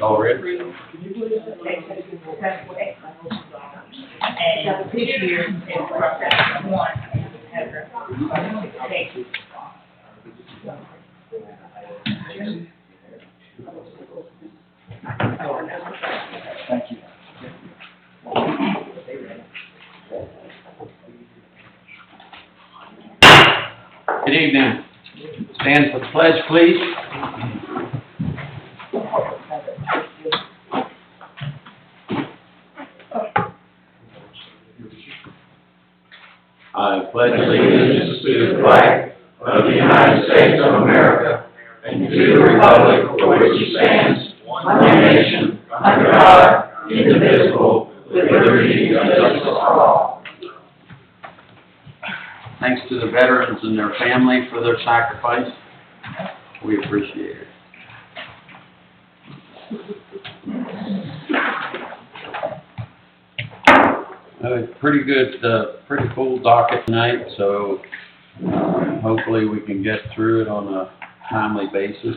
Already? And this year is one. Thank you. Good evening. Stand for the pledge, please. I pledge allegiance to the flag of the United States of America and to the republic for which it stands, one nation, under God, indivisible, with liberty and justice for all. Thanks to the veterans and their family for their sacrifice. We appreciate it. Pretty good, pretty full docket tonight, so hopefully we can get through it on a timely basis.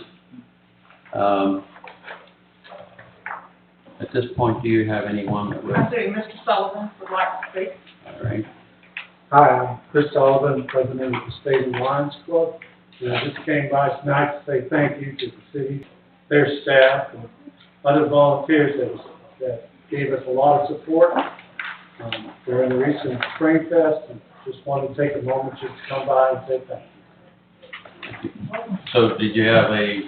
At this point, do you have anyone that would? I do. Mr. Sullivan would like to speak. All right. Hi, I'm Chris Sullivan, president of the Statham Lions Club. I just came by tonight to say thank you to the city, their staff, and other volunteers that gave us a lot of support during the recent Spring Fest, and just wanted to take a moment just to come by and say thank you. So did you have a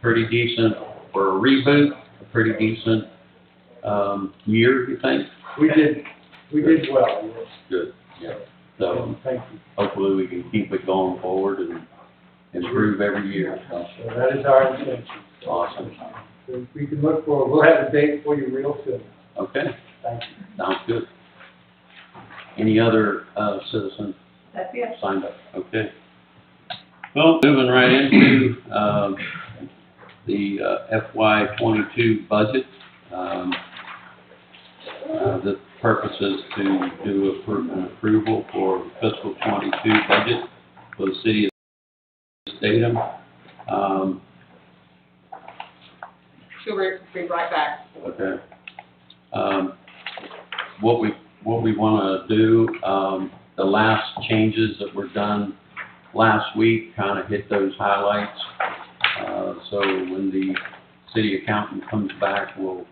pretty decent, for a reboot, a pretty decent year, you think? We did well, yes. Good. Yeah. So Thank you. hopefully we can keep it going forward and improve every year. So, So that is our intention. awesome. So we can look for, we'll have a date for you real soon. Okay. Thank you. Sounds good. Any other citizens That's it. signed up? Okay. Well, moving right into the FY22 budget. The purpose is to do an approval for fiscal 22 budget for the city of Statham. She'll be right back. Okay. What we want to do, the last changes that were done last week kind of hit those highlights. So when the city accountant comes back, we'll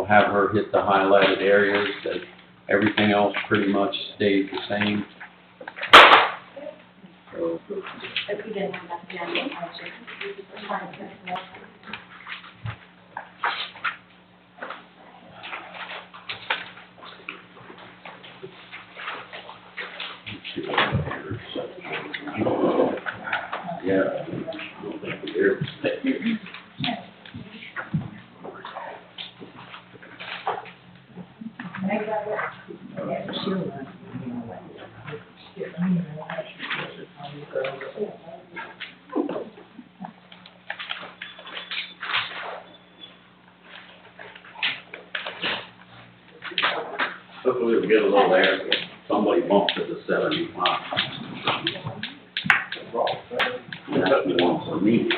have her hit the highlighted areas. That everything else pretty much stayed the same. So, yeah. Hopefully we'll get a little air. Somebody bumped to the 75. That's the one for me.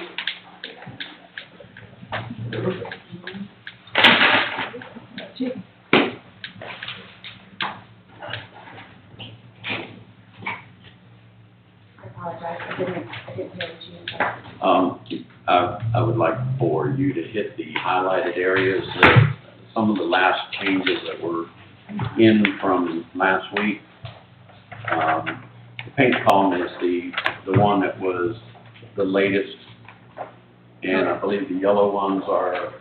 I would like for you to hit the highlighted areas, some of the last changes that were in from last week. The pink column is the one that was the latest, and I believe the yellow ones are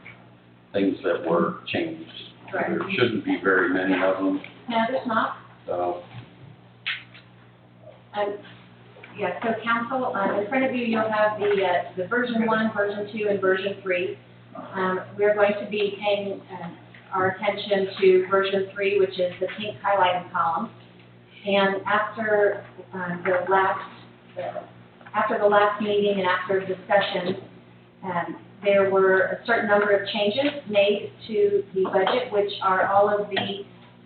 things that were changed. Right. There shouldn't be very many of them. No, there's not. So, Yeah, so council, in front of you, you'll have the version 1, version 2, and version 3. We're going to be paying our attention to version 3, which is the pink highlighted column. And after the last meeting and after discussion, there were a certain number of changes made to the budget, which are all of the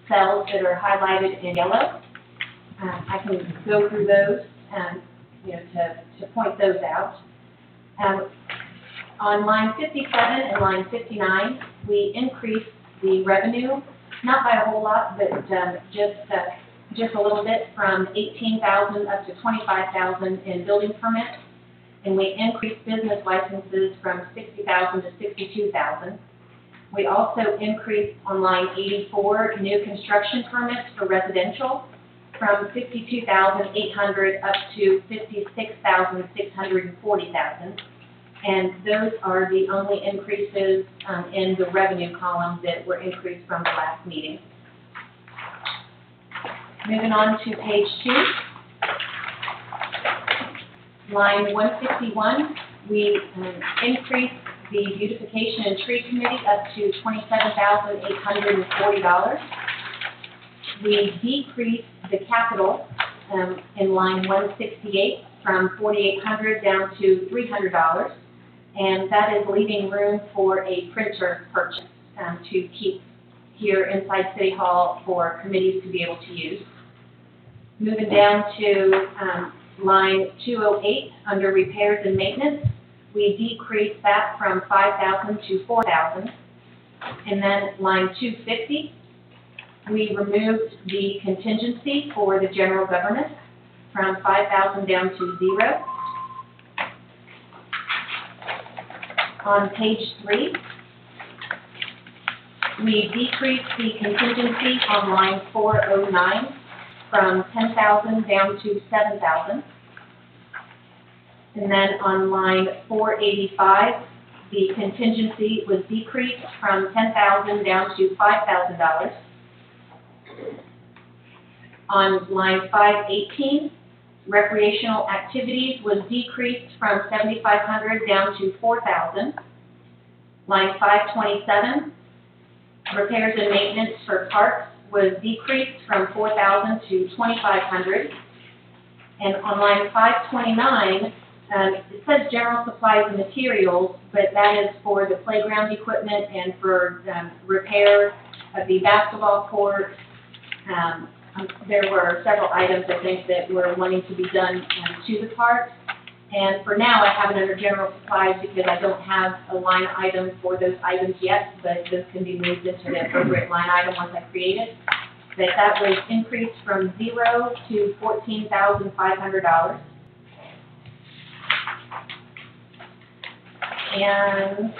cells that are highlighted in yellow. I can go through those, to point those out. On line 57 and line 59, we increased the revenue, not by a whole lot, but just a little bit, from 18,000 up to 25,000 in building permits, and we increased business licenses from 60,000 to 62,000. We also increased on line 84 new construction permits for residential from 52,800 up to 56,640,000. And those are the only increases in the revenue column that were increased from the last meeting. Moving on to page 2. Line 161, we increased the beautification and tree committee up to $27,840. We decreased the capital in line 168 from $4,800 down to $300, and that is leaving room for a printer purchase to keep here inside City Hall for committees to be able to use. Moving down to line 208, under repairs and maintenance, we decreased that from $5,000 to $4,000. And then line 250, we removed the contingency for the general government from $5,000 down to 0. On page 3, we decreased the contingency on line 409 from 10,000 down to 7,000. And then on line 485, the contingency was decreased from 10,000 down to $5,000. On line 518, recreational activities was decreased from 7,500 down to 4,000. Line 527, repairs and maintenance for parks was decreased from 4,000 to 2,500. And on line 529, it says general supplies and materials, but that is for the playground equipment and for repair of the basketball court. There were several items, I think, that were wanting to be done to the park. And for now, I have it under general supplies because I don't have a line item for those items yet, but this can be moved into the appropriate line item once I create it. But that was increased from 0 to $14,500. And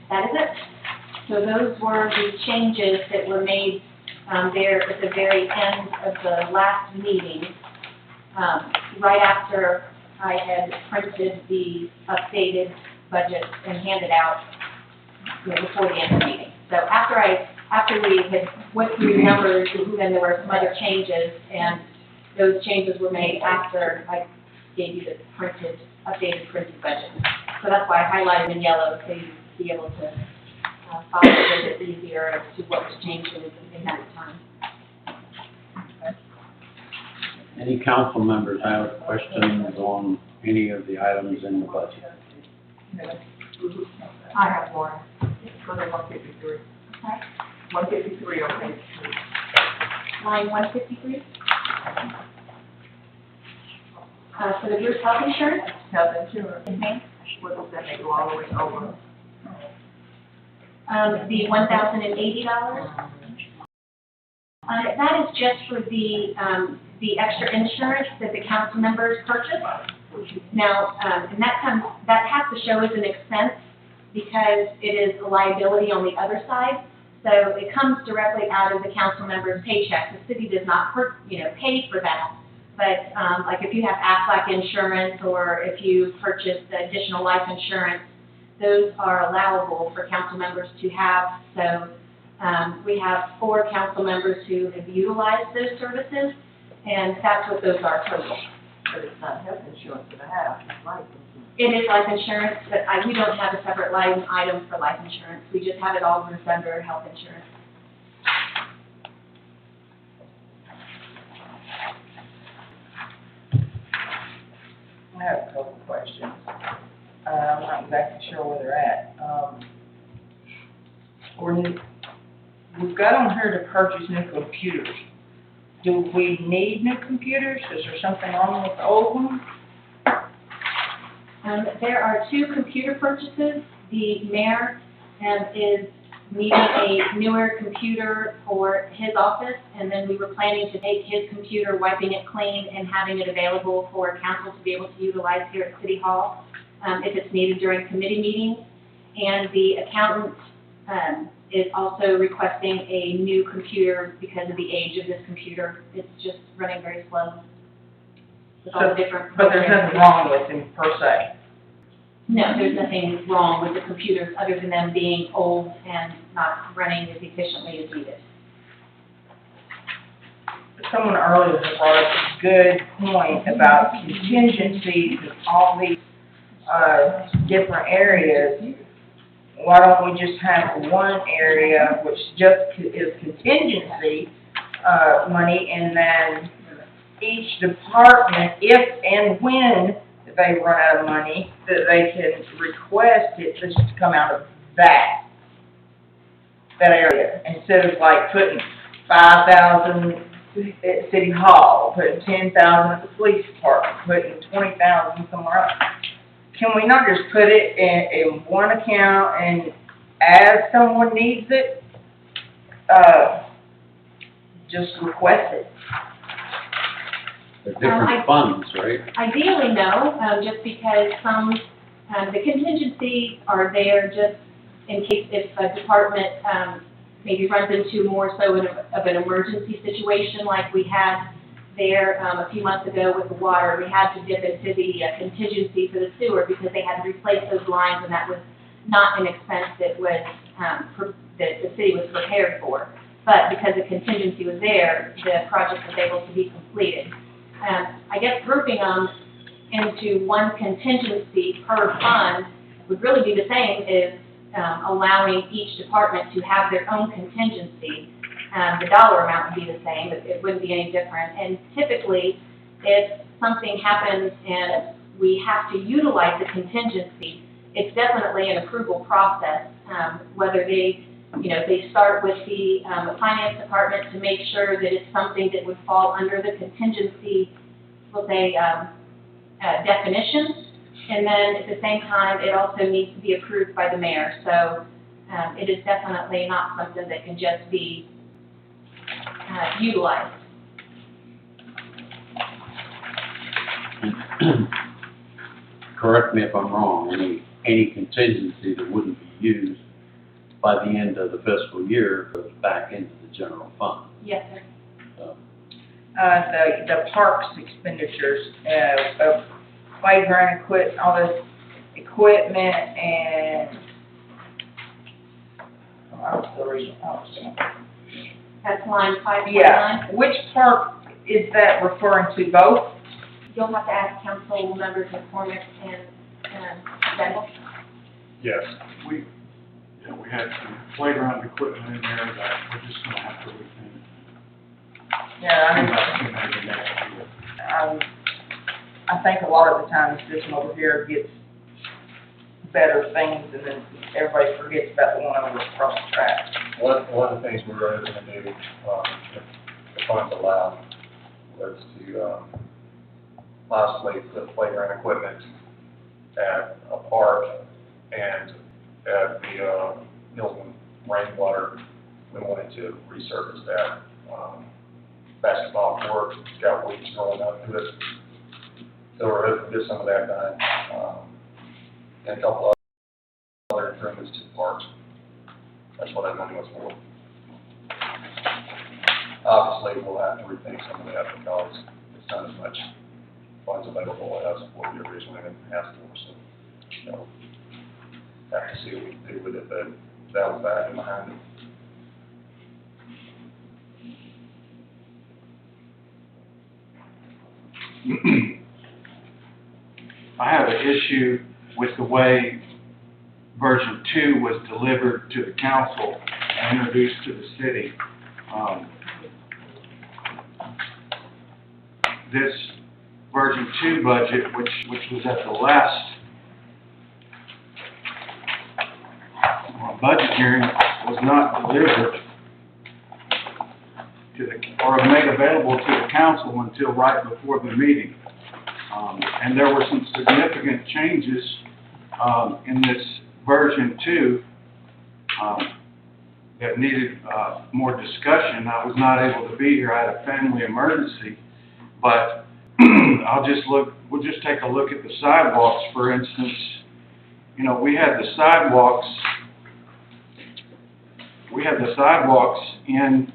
that is it. So those were the changes that were made there at the very end of the last meeting, right after I had printed the updated budget and handed out before the end of the meeting. So after we had went through the numbers, then there were some other changes, and those changes were made after I gave you the updated printed budget. So that's why I highlighted in yellow, so you'd be able to follow it a little bit easier as to what was changed in that time. Any council members have questions on any of the items in the budget? I have one. Go to 153. Okay. 153 on page 2. Line 153. For the group health insurance. Health insurance. Mhm. What does that make go all the way over? The $1,080. That is just for the extra insurance that the council members purchase. Now, and that has to show as an expense because it is a liability on the other side. So it comes directly out of the council member's paycheck. The city does not, pay for that. But like if you have Aflac insurance or if you purchase additional life insurance, those are allowable for council members to have. So we have 4 council members who have utilized those services, And that's what those are total. But it's not health insurance for the house, it's life insurance. It is life insurance, but we don't have a separate line item for life insurance. We just have it all grouped under health insurance. I have a couple of questions. I'm not exactly sure where they're at. We've got on here to purchase new computers. Do we need new computers? Is there something wrong with the old ones? There are 2 computer purchases. The mayor is needing a newer computer for his office, and then we were planning to take his computer, wiping it clean, and having it available for council to be able to utilize here at City Hall if it's needed during committee meetings. And the accountant is also requesting a new computer because of the age of this computer. It's just running very slow with all the different But there's programs. nothing wrong with them per se. No, there's nothing wrong with the computers other than them being old and not running as efficiently as needed. Someone earlier brought up a good point about contingencies in all these, different areas. Why don't we just have one area which just is contingency, money, and then each department, if and when they run out of money, that they can request it just to come out of that area, instead of like putting 5,000 at City Hall, putting 10,000 at the police department, putting 20,000 somewhere else. Can we not just put it in one account, and as someone needs it, just request it? They're different funds, right? Ideally, no, just because the contingencies are there just in case if a department maybe runs into more so of an emergency situation like we had there a few months ago with the water. We had to dip into the contingency for the sewer because they had to replace those lines, and that was not an expense that was that the city was prepared for. But because the contingency was there, the project was able to be completed. I guess grouping them into one contingency per fund would really be the same as allowing each department to have their own contingency. The dollar amount would be the same, but it wouldn't be any different. And typically, if something happens and we have to utilize the contingency, it's definitely an approval process, whether they start with the finance department to make sure that it's something that would fall under the contingency, we'll say, definition. And then at the same time, it also needs to be approved by the mayor. So it is definitely not something that can just be utilized. Correct me if I'm wrong, any contingency that wouldn't be used by the end of the fiscal year goes back into the general fund. Yes, sir. So, The parks expenditures, of playground all this equipment, and, I was still reading, That's line 549. yeah, which park is that referring to, both? You'll have to ask council members McCormick and Bendel. Yes, we had some playground equipment in there that we're just gonna have to refinish. Yeah, Maybe next year. I think a lot of the times this one over here gets better things, and then everybody forgets about the one over across the track. One of the things we were going to do, if the funds allow, was to, possibly put playground equipment at a park and at the, Hilton Rainwater. We wanted to resurface that, basketball court, it's got weeds growing up to it. So we're hoping to get some of that done, and a couple of other improvements to the parks. That's what that money was for. Obviously, we'll have to rethink some of that because it's not as much funds available as what we originally asked for, so, have to see what we can do with it, but that was back behind it. I have an issue with the way version 2 was delivered to the council and introduced to the city. This version 2 budget, which was at the last budget hearing, was not delivered to the, or made available to the council until right before the meeting. And there were some significant changes in this version 2 that needed more discussion. I was not able to be here. I had a family emergency, but we'll just take a look at the sidewalks, for instance. You know, we had the sidewalks in,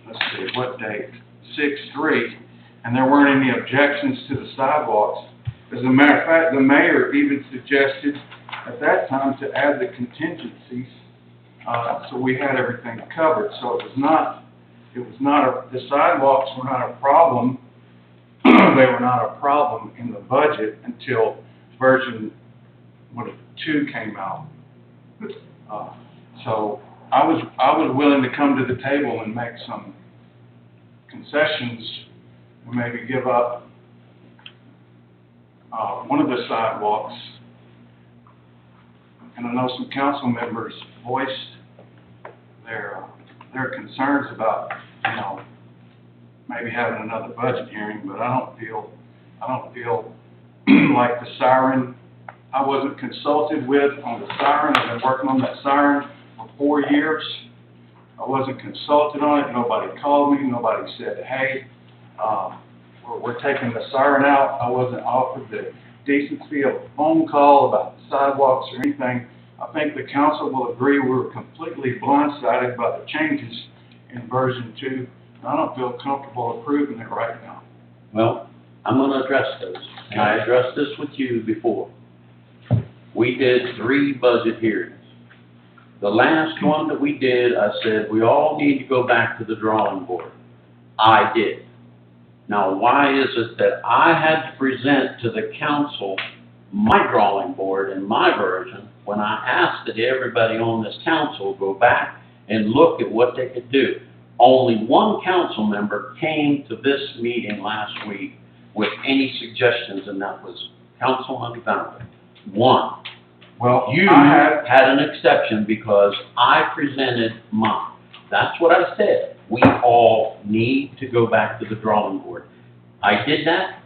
let's see, what date? 6/3, and there weren't any objections to the sidewalks. As a matter of fact, the mayor even suggested at that time to add the contingencies, so we had everything covered. So the sidewalks were not a problem. They were not a problem in the budget until version 2 came out. So I was willing to come to the table and make some concessions, and maybe give up one of the sidewalks. And I know some council members voiced their concerns about, you know, maybe having another budget hearing, but I don't feel like the siren, I wasn't consulted with on the siren. I've been working on that siren for 4 years. I wasn't consulted on it. Nobody called me. Nobody said, hey, we're taking the siren out. I wasn't offered the decency of a phone call about the sidewalks or anything. I think the council will agree we were completely blindsided by the changes in version 2. I don't feel comfortable approving it right now. Well, I'm going to address those. And I addressed this with you before. We did 3 budget hearings. The last one that we did, I said, we all need to go back to the drawing board. I did. Now, why is it that I had to present to the council my drawing board and my version when I asked that everybody on this council go back and look at what they could do? Only one council member came to this meeting last week with any suggestions, and that was Councilman Gunner. One. Well, You had an exception because I presented mine. That's what I said. We all need to go back to the drawing board. I did that.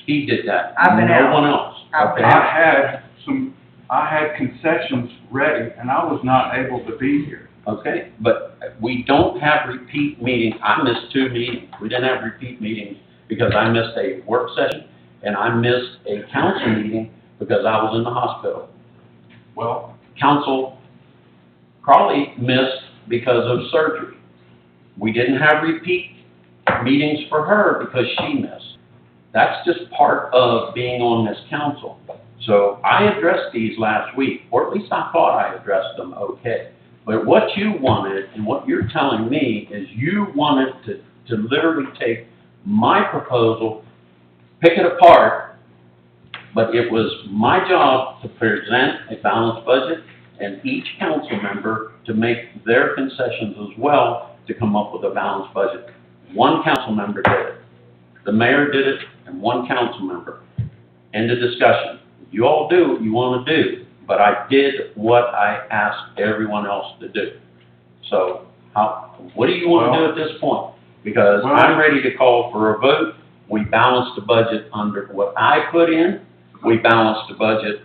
He did that. I've been No out. one else. I've been Okay? I had concessions ready, and I was not able to be here. Okay, but we don't have repeat meetings. I missed 2 meetings. We didn't have repeat meetings because I missed a work session and I missed a council meeting because I was in the hospital. Well, Council Crawley missed because of surgery. We didn't have repeat meetings for her because she missed. That's just part of being on this council. So I addressed these last week, or at least I thought I addressed them okay. But what you wanted, and what you're telling me, is you wanted to literally take my proposal, pick it apart, but it was my job to present a balanced budget and each council member to make their concessions as well to come up with a balanced budget. One council member did it. The mayor did it, and one council member. End of discussion. You all do what you want to do, but I did what I asked everyone else to do. So, what do you want to do at this point? Because I'm ready to call for a vote. We balanced the budget under what I put in. We balanced the budget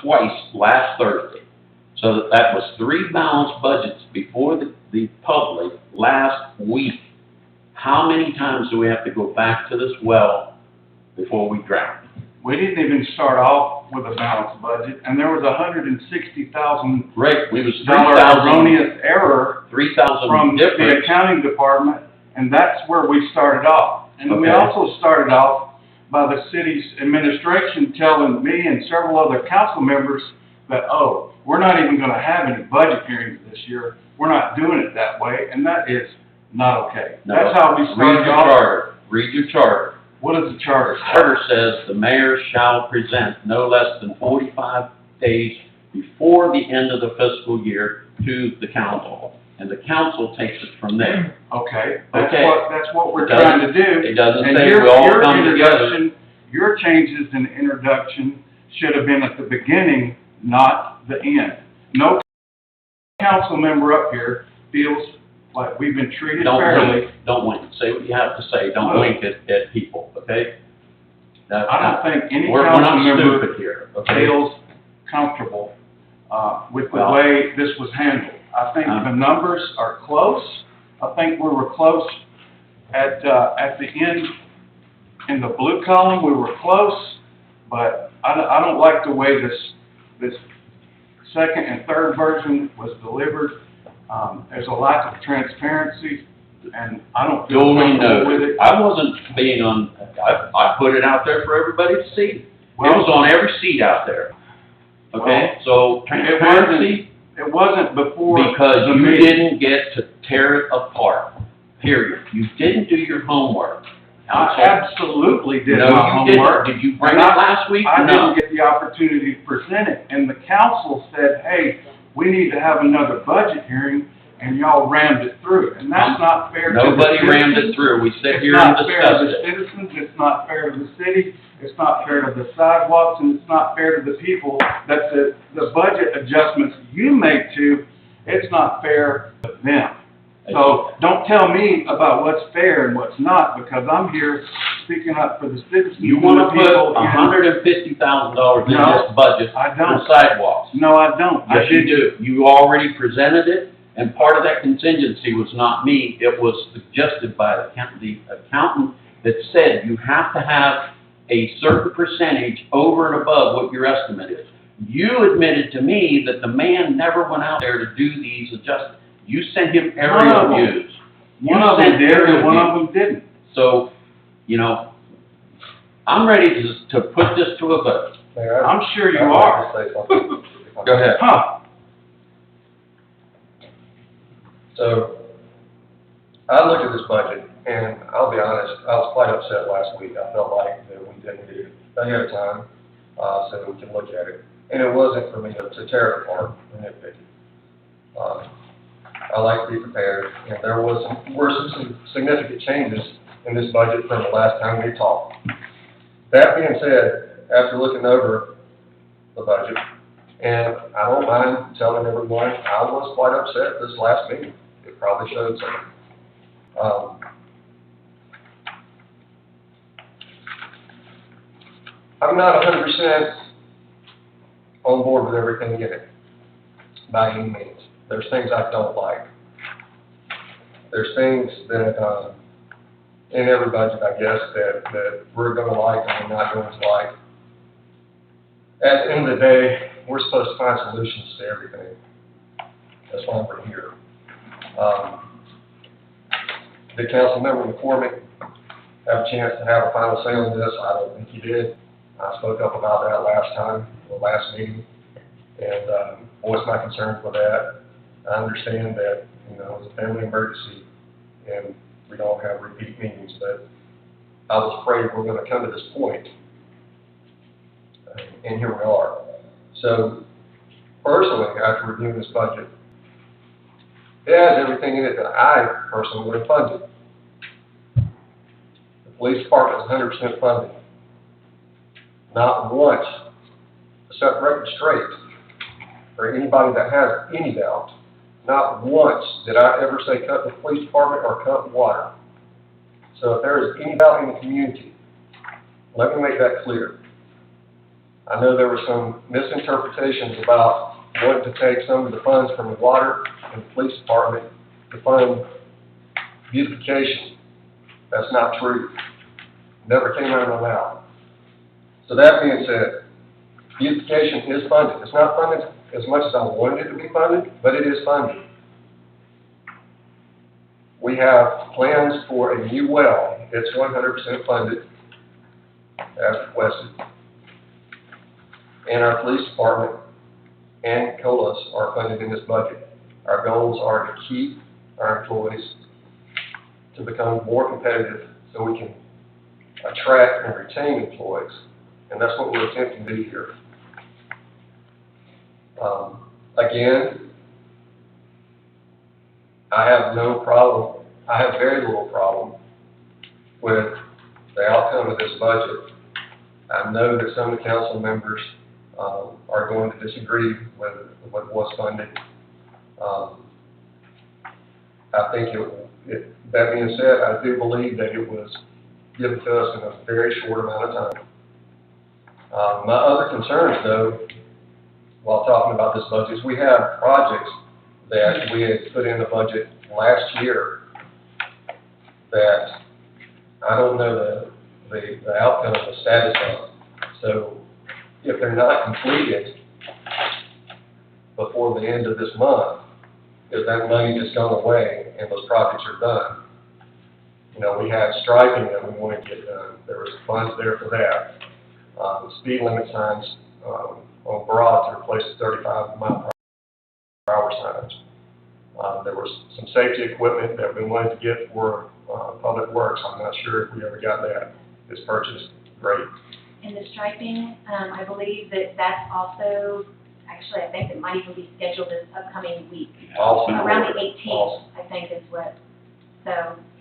twice last Thursday. So that was 3 balanced budgets before the public last week. How many times do we have to go back to this well before we drown? we didn't even start off with a balanced budget, and there was $160,000 Right, we was erroneous error 3,000 from the difference. accounting department, and that's where we started off. And we Okay. also started off by the city's administration telling me and several other council members that, we're not even gonna have any budget hearings this year. We're not doing it that way, and that is not okay. No. That's how we Read started your off. charter, read your charter. What does the charter The say? charter says the mayor shall present no less than 45 days before the end of the fiscal year to the council, and the council takes it from there. Okay, Okay. that's what we're It doesn't- trying to do. It doesn't And say your we all come together. introduction, your changes in introduction should have been at the beginning, not the end. No council member up here feels like we've been treated fairly. Don't wink, say what you have to say, don't Look. wink at people, okay? I don't think any We're council not member stupid here, okay? feels comfortable, with the Well- way this was handled. I think the numbers are close. I think we were close at the end, in the blue column, we were close, but I don't like the way this second and third version was delivered. There's a lack of transparency, and I don't feel Duly comfortable with noted. it. I wasn't being I put it out there for everybody to see. It was Well, on every seat out there. Okay, so transparency, it wasn't before because the you meeting. didn't get to tear it apart, period. You didn't do your homework. I absolutely did No, my you didn't. homework. Did you bring And it I- last week? I No. didn't get the opportunity to present it, and the council said, hey, we need to have another budget hearing, and y'all rammed it through, and that's not fair to the Nobody rammed citizens. it through. We sit It's here and not fair to discuss the it. citizens, it's not fair to the city, it's not fair to the sidewalks, and it's not fair to the people that the budget adjustments you make to, it's not fair to them. So don't tell me about what's fair and what's not, because I'm here speaking up for the citizens. You and wanna the put people in- $150,000 in No, this budget I for don't. sidewalks. No, I don't. I Yes, you didn't. do. You already presented it, and part of that contingency was not me. It was suggested by the accountant that said you have to have a certain percentage over and above what your estimate is. You admitted to me that the man never went out there to do these adjustments. You sent him One of aerial them. views. One You of them sent did, aerial and one views. of them didn't. So, I'm ready to put this to a vote. Mayor, I'm sure you I'd like are. to say something. Go ahead. Huh. So, I looked at this budget, and I'll be honest, I was quite upset last week. I felt like that we didn't do it ahead of time, so that we can look at it. And it wasn't for me to tear it apart and nitpick it. I like to be prepared, and there were some significant changes in this budget from the last time we talked. That being said, after looking over the budget, and I don't mind telling everyone, I was quite upset this last meeting. It probably showed something. I'm not 100% on board with everything in it, by any means. There's things I don't like. There's things that, in every budget, I guess, that we're gonna like and we're not going to like. At the end of the day, we're supposed to find solutions to everything. That's why we're here. Did council member before me have a chance to have a final say on this? I don't think he did. I spoke up about that last meeting, and voiced my concerns with that. I understand that, it's a family emergency, and we don't have repeat meetings, but I was afraid we're gonna come to this point, and here we are. So, personally, after reviewing this budget, it has everything in it that I personally would have funded. The police department is 100% funded. Not once, to set the record straight, for anybody that has any doubt, not once did I ever say cut the police department or cut water. So if there is any doubt in the community, let me make that clear. I know there were some misinterpretations about wanting to take some of the funds from the water and the police department to fund beautification. That's not true. Never came out of my mouth. So that being said, beautification is funded. It's not funded as much as I wanted it to be funded, but it is funded. We have plans for a new well. It's 100% funded, as requested. And our police department and COLAs are funded in this budget. Our goals are to keep our employees to become more competitive so we can attract and retain employees. And that's what we're attempting to do here. Again, I have very little problem with the outcome of this budget. I know that some of the council members are going to disagree with what's funded. I think that being said, I do believe that it was given to us in a very short amount of time. My other concerns, though, while talking about this budget, is we have projects that we had put in the budget last year that I don't know the outcome, the status of. So if they're not completed before the end of this month, is that money just gone away and those projects are done? You know, we had striping that we wanted to get done. There was funds there for that. Speed limit signs on Broad to replace the 35-mile-per-hour signs. There was some safety equipment that we wanted to get for Public Works. I'm not sure if we ever got that. It's purchased. Great. And the striping, I believe that's also, actually, I think it might even be scheduled this upcoming week. Awesome. Around the 18th, Awesome. I think is what,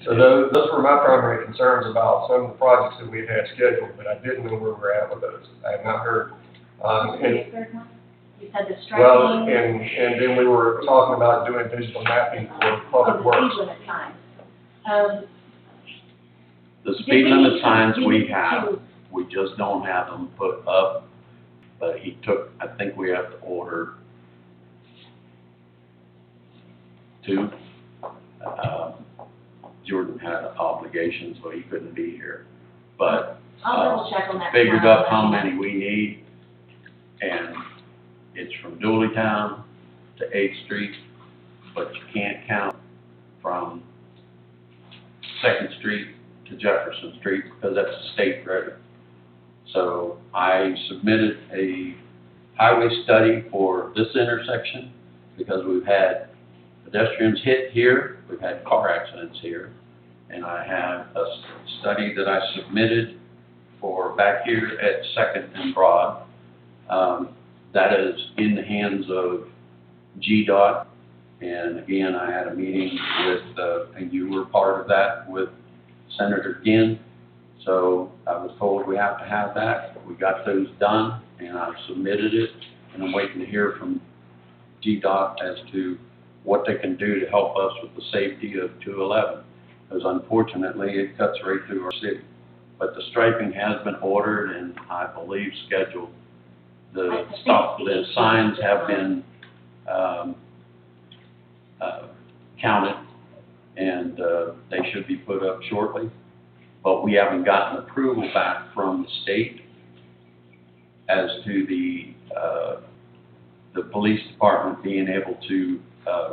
So those were my primary concerns about some of the projects that we had scheduled, but I didn't know where we're at with those. I have not heard. the third one? You said the Well, striping. and then we were talking about doing digital mapping for Public Works. The speed limit signs. The speed limit signs we need have, to- we just don't have them put up, but I think we have to order 2. Jordan had an obligation, so he couldn't be here, but I'll double check on that. figured tomorrow. up how many we need, and it's from Dooleytown to 8th Street, but you can't count from 2nd Street to Jefferson Street because that's a state road. So I submitted a highway study for this intersection because we've had pedestrians hit here, we've had car accidents here, and I have a study that I submitted for back here at 2nd and Broad. That is in the hands of GDOT, and again, I had a meeting with, and you were part of that, with Senator Ginn. So I was told we have to have that. We got those done, and I submitted it, and I'm waiting to hear from GDOT as to what they can do to help us with the safety of 211. Because unfortunately, it cuts right through our city. But the striping has been ordered and I believe scheduled. The signs have been counted, and they should be put up shortly. But we haven't gotten approval back from the state as to the police department being able to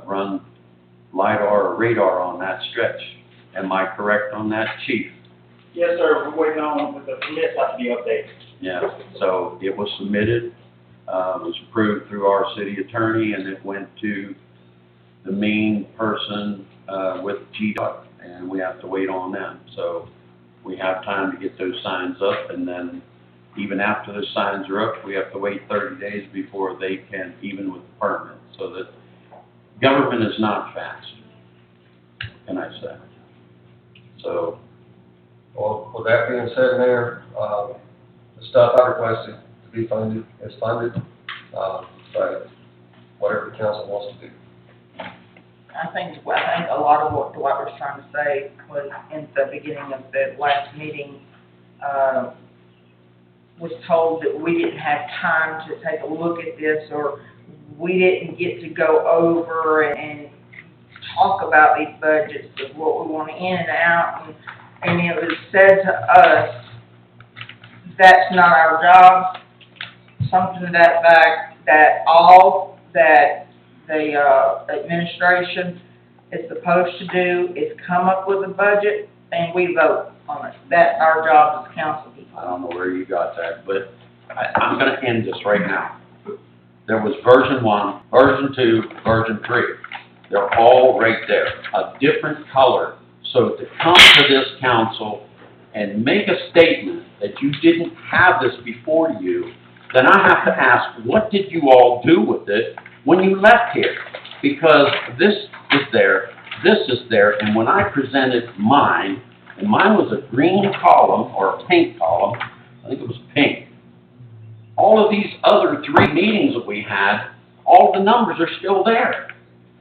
run LiDAR or radar on that stretch. Am I correct on that, Chief? Yes, sir, we're waiting on the permits have to be updated. Yeah, so it was submitted, was approved through our city attorney, and it went to the main person with GDOT, and we have to wait on them. So we have time to get those signs up, and then even after the signs are up, we have to wait 30 days before they can, even with the permit. So that government is not fast, can I say? So. Well, with that being said, Mayor, the stuff I requested to be funded is funded, but whatever the council wants to do. I think a lot of what Dwight was trying to say was in the beginning of the last meeting, was told that we didn't have time to take a look at this, or we didn't get to go over and talk about these budgets of what we want in and out, and it was said to us, that's not our job, something to that fact, that all that the administration is supposed to do is come up with a budget, and we vote on it. That's our job as council people. I don't know where you got that, but I'm gonna end this right now. There was version 1, version 2, version 3. They're all right there. A different color So to come to this council and make a statement that you didn't have this before you, then I have to ask, what did you all do with it when you left here? Because this is there, this is there, and when I presented mine, and mine was a green column or a pink column, I think it was pink. All of these other 3 meetings that we had, all the numbers are still there.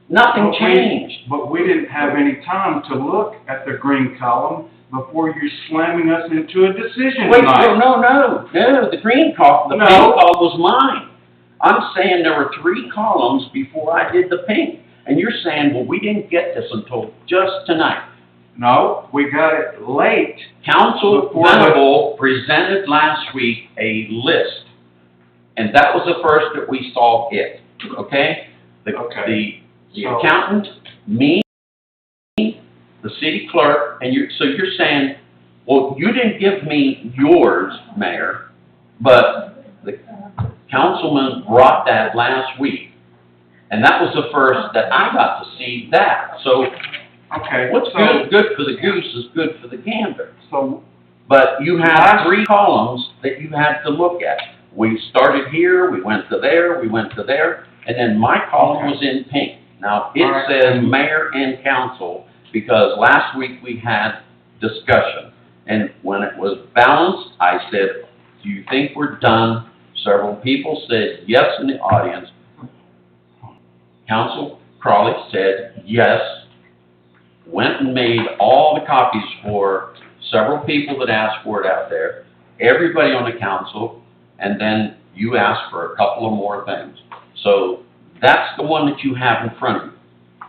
Nothing changed. But we didn't have any time to look at the green column before you're slamming us into a decision Wait, tonight. no, the green column, the No. pink column was mine. I'm saying there were 3 columns before I did the pink. And you're saying, well, we didn't get this until just tonight. No, we got it late. Council Before the- Venable presented last week a list. And that was the first that we saw it, okay? Okay. The So- accountant, me, the city clerk, and so you're saying, well, you didn't give me yours, Mayor, but the councilman brought that last week. And that was the first that I got to see that. So Okay. what's so- good for the goose is good for the gander. So, But you had 3 columns that you had to look at. We started here, we went to there, we went to there, and then my column was in pink. Now, it All right. says mayor and council, because last week we had discussion. And when it was balanced, I said, do you think we're done? Several people said yes in the audience. Council Crawley said yes, went and made all the copies for several people that asked for it out there, everybody on the council, and then you asked for a couple of more things. So that's the one that you have in front of you.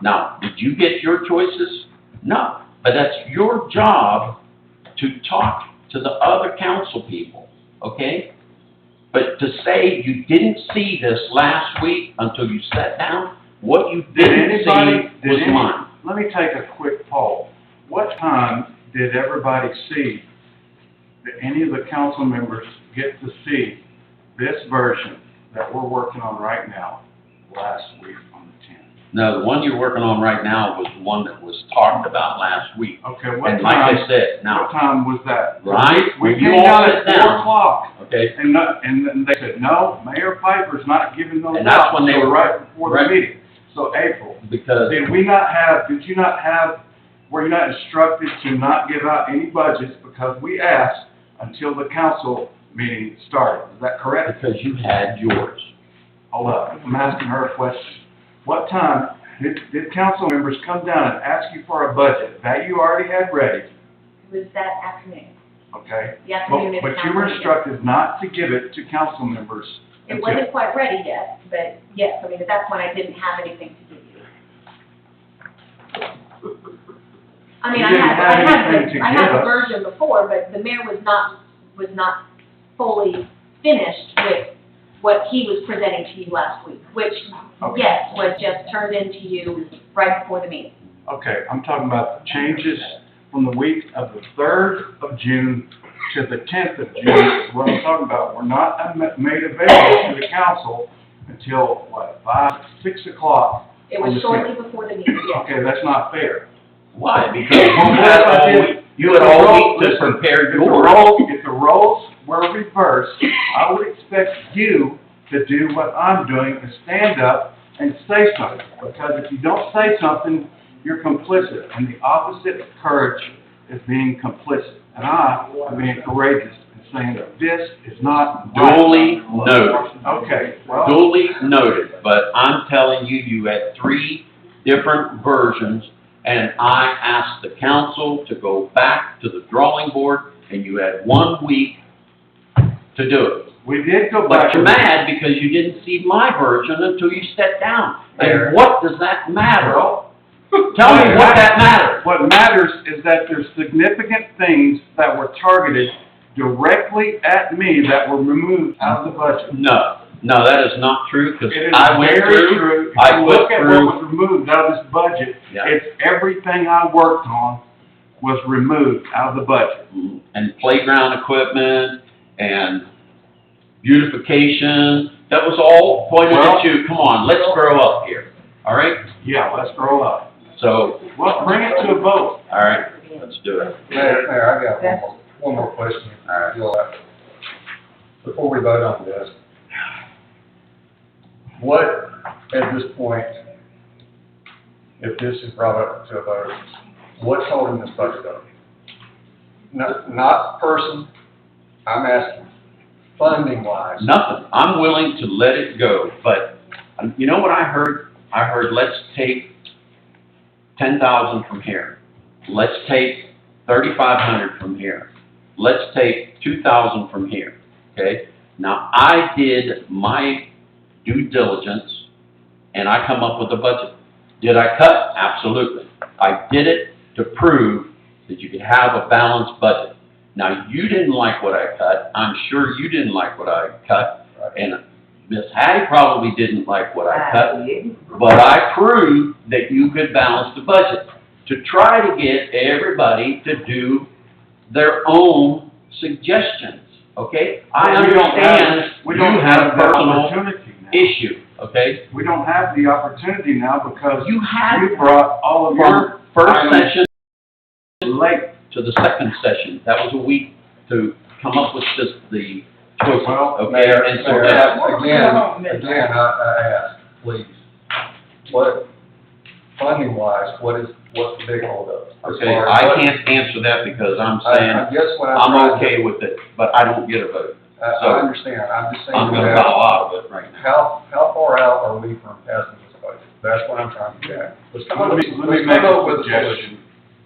Now, did you get your choices? No, but that's your job to talk to the other council people, okay? But to say you didn't see this last week until you sat down, what you didn't see was mine. Let me take a quick poll. What time did everybody see, did any of the council members get to see this version that we're working on right now last week on the 10th? No, the one you're working on right now was the one that was talked about last week. Okay, what And like time, I said, what now, time was that? right, We when you came all down sit at 4 down, o'clock, okay, and then they said, no, Mayor Piper's not giving those out. And that's when they So were- right before right. the meeting. So April, because, did you not have, were you not instructed to not give out any budgets because we asked until the council meeting started? Is that correct? because you had yours. Hold up, I'm asking her a question. What time did council members come down and ask you for a budget that you already had ready, It was that afternoon. okay? The afternoon of But the you were council meeting. instructed not to give it to council members It until. wasn't quite ready yet, but yes, I mean, at that point, I didn't have anything to give you. I mean, You I didn't had, have I had anything the, to I give had the us. version before, but the mayor was not fully finished with what he was presenting to you last week, which, Okay. yes, was just turned into you right before the meeting. Okay, I'm talking about the changes from the week of the 3rd of June to the 10th of June, is what I'm talking about. We're not made available to the council until, what, 5, 6 o'clock? It was shortly before the meeting, yes. Okay, that's not fair. Why? Because you had all week to prepare If the yours. roles were reversed, I would expect you to do what I'm doing, is stand up and say something. Because if you don't say something, you're complicit. And the opposite of courage is being complicit. And I am being courageous and saying that this is not right. Duly noted. Okay, well, Duly noted, but I'm telling you, you had 3 different versions, and I asked the council to go back to the drawing board, and you had 1 week to do it. we did go back. But you're mad because you didn't see my version until you sat down. There. And what does that matter? Well, Tell me what that matters. what matters is that there's significant things that were targeted directly at me that were removed out of the budget. No, that is not true, because It is I went very through, true. If I you went look at through- what was removed out of this budget, Yeah. it's everything I worked on was removed out of the budget. and playground equipment, and beautification, that was all pointed Well- at you. Come on, let's grow up here, all right? Yeah, let's grow up. So, Well, bring it to a vote. all right, in. Let's do it. Mayor, I got one more question. All right. You'll have- Before we vote on this, what, at this point, if this is brought up to a vote, what's holding this budget up? Not person, I'm asking, funding wise. Nothing. I'm willing to let it go, but you know what I heard? I heard, let's take 10,000 from here. Let's take 3,500 from here. Let's take 2,000 from here, okay? Now, I did my due diligence, and I come up with a budget. Did I cut? Absolutely. I did it to prove that you could have a balanced budget. Now, you didn't like what I cut. I'm sure you didn't like what I cut, and Miss Hattie probably didn't like what I cut. But I proved that you could balance the budget to try to get everybody to do their own suggestions, okay? I understand We you don't have a the personal opportunity now. issue, okay? We don't have the opportunity now because You had you brought all of your your first items session late. to the second session. That was a week to come up with the choices, Well, okay? Mayor, And so Mayor, that's, again, I ask, please, what, funding wise, what's the big holdup? As okay, far as I what- can't answer that because I'm I saying guess what I'm I'm trying to- okay with it, but I don't get a vote. I understand, I'm just saying I'm gonna that, bow out of it right now. how far out are we from passing this budget? That's what I'm trying to get at. Let's come up Let with, me let's make come up a with a solution. suggestion.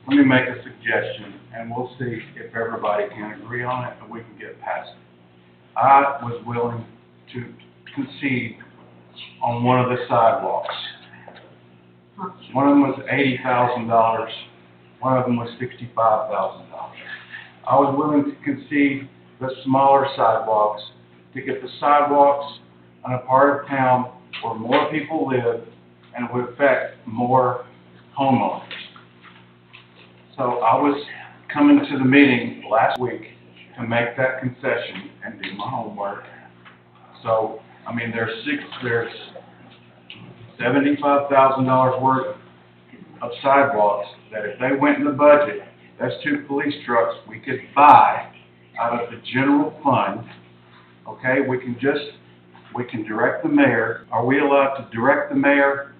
Let me make a suggestion, and we'll see if everybody can agree on it and we can get past it. I was willing to concede on one of the sidewalks. One of them was $80,000, one of them was $65,000. I was willing to concede the smaller sidewalks to get the sidewalks on a part of town where more people live and would affect more homeowners. So I was coming to the meeting last week to make that concession and do my homework. So, I mean, there's $75,000 worth of sidewalks that if they went in the budget, that's 2 police trucks we could buy out of the general fund. Okay, we can direct the mayor. Are we allowed to direct the mayor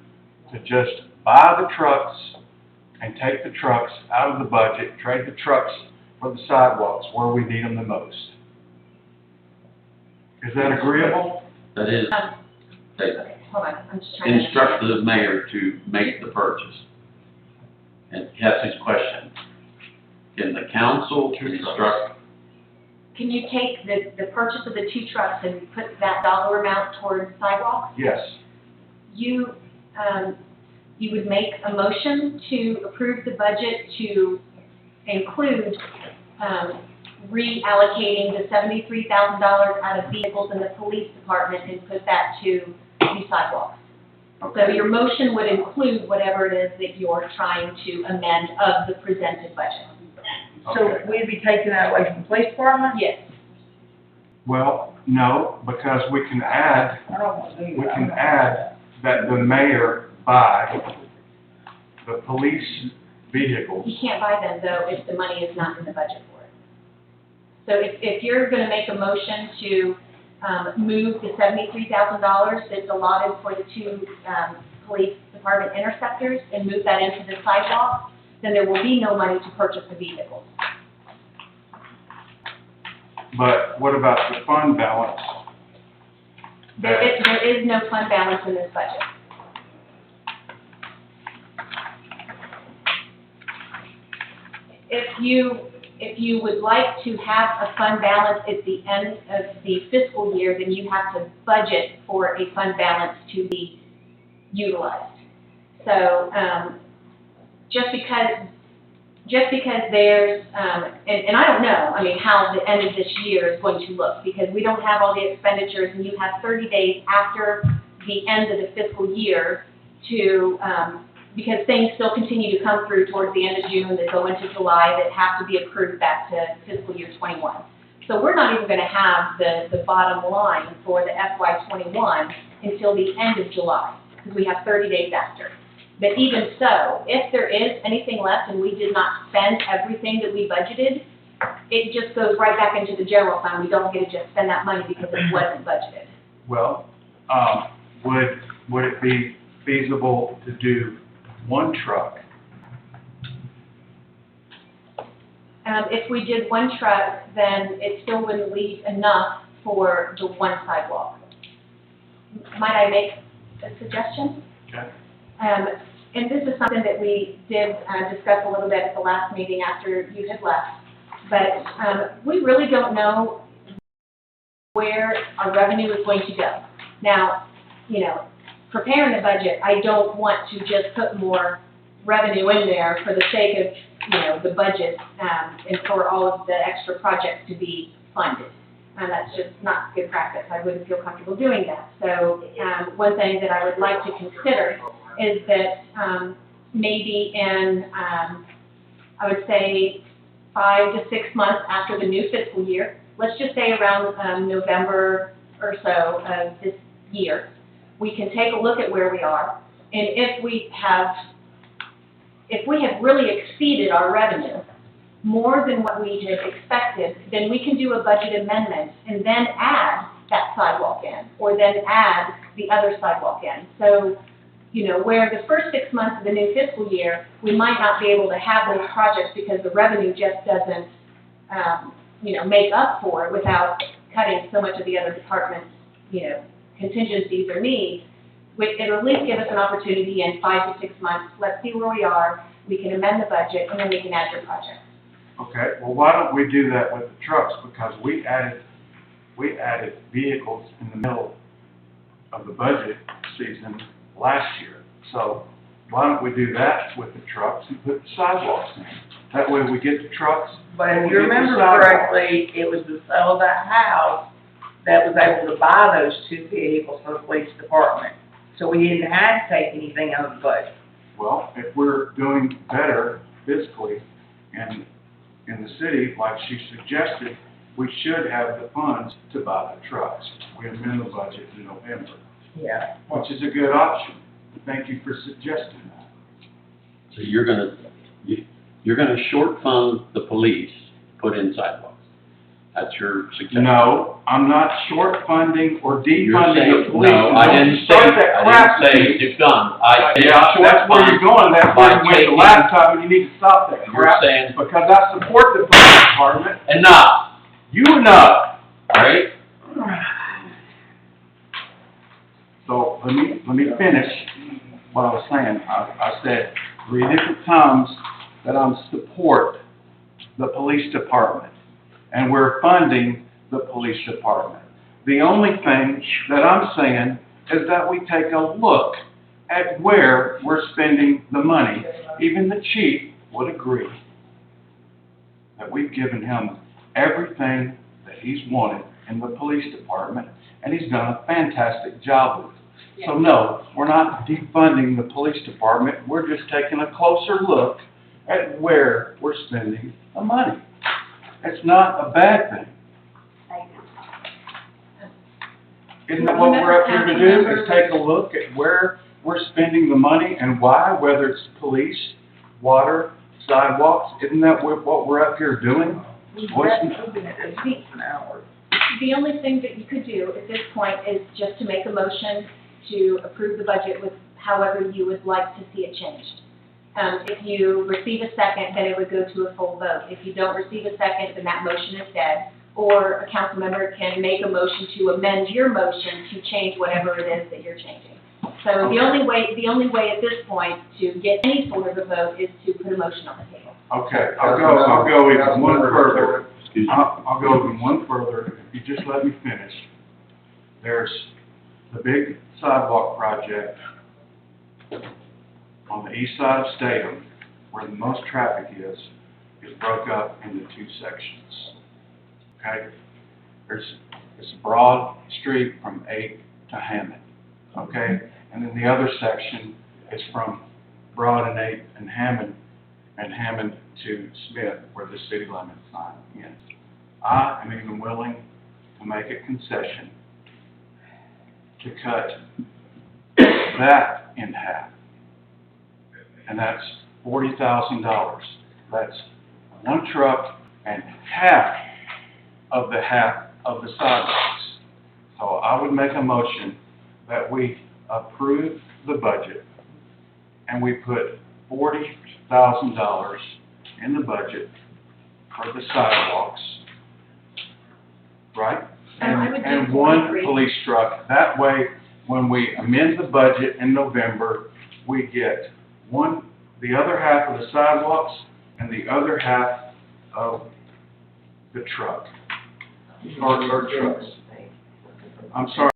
to just buy the trucks and take the trucks out of the budget, trade the trucks for the sidewalks where we need them the most? Is that agreeable? That is, they Okay, hold on, I'm just trying to. instruct the mayor to make the purchase. And that's his question. Can the council instruct? Can you take the purchase of the 2 trucks and put that dollar amount towards sidewalks? Yes. You would make a motion to approve the budget to include, reallocating the $73,000 out of vehicles in the police department and put that to the sidewalks. So your motion would include whatever it is that you're trying to amend of the presented budget. So we'd be taking that away from the police department? Yes. Well, no, because we can add I don't want to do that. we can add that the mayor buy the police vehicles. You can't buy them, though, if the money is not in the budget for it. So if you're going to make a motion to move the $73,000 that's allotted for the 2 police department interceptors and move that into the sidewalk, then there will be no money to purchase the vehicles. But what about the fund balance? There is no fund balance in this budget. If you would like to have a fund balance at the end of the fiscal year, then you have to budget for a fund balance to be utilized. So, just because there's, and I don't know, I mean, how the end of this year is going to look, because we don't have all the expenditures, and you have 30 days after the end of the fiscal year to, because things still continue to come through towards the end of June that go into July that have to be approved back to fiscal year 21. So we're not even going to have the bottom line for the FY 21 until the end of July, because we have 30 days after. But even so, if there is anything left and we did not spend everything that we budgeted, it just goes right back into the general fund. We don't get to just spend that money because it wasn't budgeted. Well, would it be feasible to do one truck? If we did one truck, then it still wouldn't leave enough for the one sidewalk. Might I make a suggestion? Okay. And this is something that we did discuss a little bit at the last meeting after you had left. But we really don't know where our revenue is going to go. Now, you know, preparing the budget, I don't want to just put more revenue in there for the sake of, you know, the budget, and for all of the extra projects to be funded. And that's just not good practice. I wouldn't feel comfortable doing that. So, one thing that I would like to consider is that, maybe in, I would say 5 to 6 months after the new fiscal year, let's just say around, November or so of this year, we can take a look at where we are. And if we have really exceeded our revenue more than what we had expected, then we can do a budget amendment and then add that sidewalk in, or then add the other sidewalk in. So, you know, where the first 6 months of the new fiscal year, we might not be able to have those projects because the revenue just doesn't, you know, make up for it without cutting so much of the other departments, you know, contingencies or needs. It'll at least give us an opportunity in 5 to 6 months. Let's see where we are. We can amend the budget, and then we can add your project. Okay, well, why don't we do that with the trucks? Because we added vehicles in the middle of the budget season last year. So why don't we do that with the trucks and put the sidewalks in? That way we get the trucks. But if we you get the remember sidewalks. correctly, it was the sale of that house that was able to buy those 2 vehicles for the police department. So we didn't have to take anything out of the budget. Well, if we're doing better fiscally in the city, like she suggested, we should have the funds to buy the trucks. We amend the budget in November, Yeah. which is a good option. Thank you for suggesting that. So you're gonna short fund the police, put in sidewalks. That's your suggestion? No, I'm not short funding or You're defunding saying, the police. no, I Don't didn't say, start that crap I didn't say with me. defund. I said Yeah, short that's where you're fund. going, that's by where you went the taking- last time, and you need to stop that You're crap. saying Because I support the police department, enough, you enough. right? So, let me finish what I was saying. I said 3 different times that I'm support the police department, and we're funding the police department. The only thing that I'm saying is that we take a look at where we're spending the money. Even the chief would agree that we've given him everything that he's wanted in the police department, and he's done a fantastic job with it. So no, we're not defunding the police department, we're just taking a closer look at where we're spending the money. It's not a bad thing. Isn't that what we're up here to do, is take a look at where we're spending the money and why, whether it's police, water, sidewalks? Isn't that what we're up here doing? The only thing that you could do at this point is just to make a motion to approve the budget with however you would like to see it changed. If you receive a second, then it would go to a full vote. If you don't receive a second, then that motion is dead. Or a council member can make a motion to amend your motion to change whatever it is that you're changing. So the only way at this point to get any sort of a vote is to put a motion on the table. Okay, I'll go even one further. I'll go even one further, if you just let me finish. There's the big sidewalk project on the east side of Statham, where the most traffic is broke up into 2 sections. Okay? It's a broad street from 8th to Hammond. Okay? And then the other section is from Broad and 8th and Hammond to Smith, where the city limits line ends. I am even willing to make a concession to cut that in half. and that's $40,000. That's one truck and half of the sidewalks. So I would make a motion that we approve the budget and we put $40,000 in the budget for the sidewalks, right? I would do And one 43. police truck. That way, when we amend the budget in November, we get the other half of the sidewalks and the other half of the truck, or trucks. I'm sorry,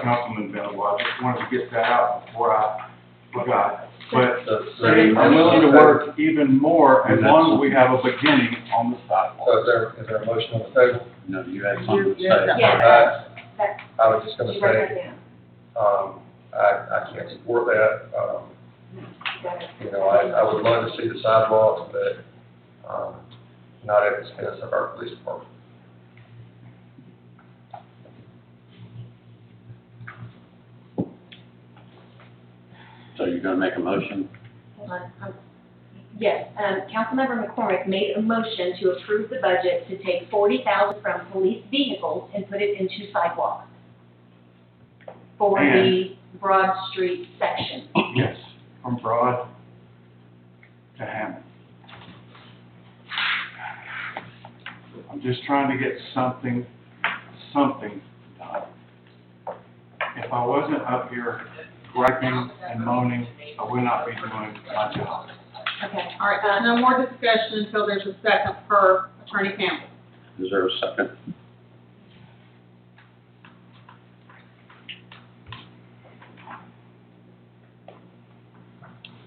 Councilman Venable, I just wanted to get that out before I forgot. But I'm willing to work even more as long as we have a beginning on the sidewalk. So is there a motion on the table? No, you had something to say. Yeah, that, I was just gonna you write say, that down. I can't support that. Got it. You know, I would love to see the sidewalks, but, not at the expense of our police department. So you're gonna make a motion? Hold on. Yes, Councilmember McCormick made a motion to approve the budget to take $40,000 from police vehicles and put it into sidewalks for the Broad Street section. Yes, from Broad to Hammond. I'm just trying to get something done. If I wasn't up here griping and moaning, I would not be doing my job. Okay. All right, no more discussion until there's a second per Attorney Campbell. Is there a second?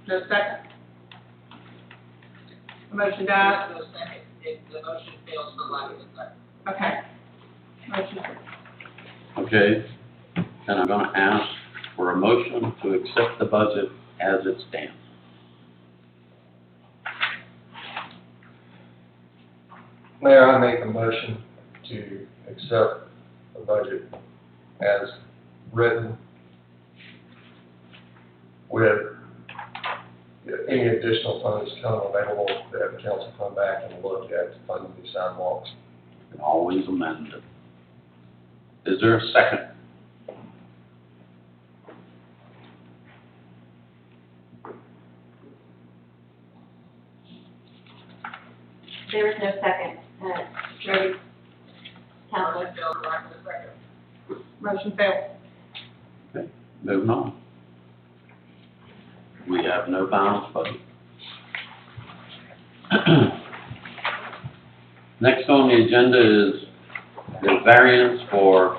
No second? The motion dies? No second, if the motion fails for lack of a second. Okay. Motion, Okay, and I'm gonna ask for a motion to accept the budget as it stands. Mayor, I make a motion to accept the budget as written with any additional funds come available that the council come back and look at funding these sidewalks. You can always amend it. Is there a second? There is no second. Jody, Counselor. Motion fails for lack of a second. motion failed. Okay, moving on. We have no balanced budget. Next on the agenda is the variance for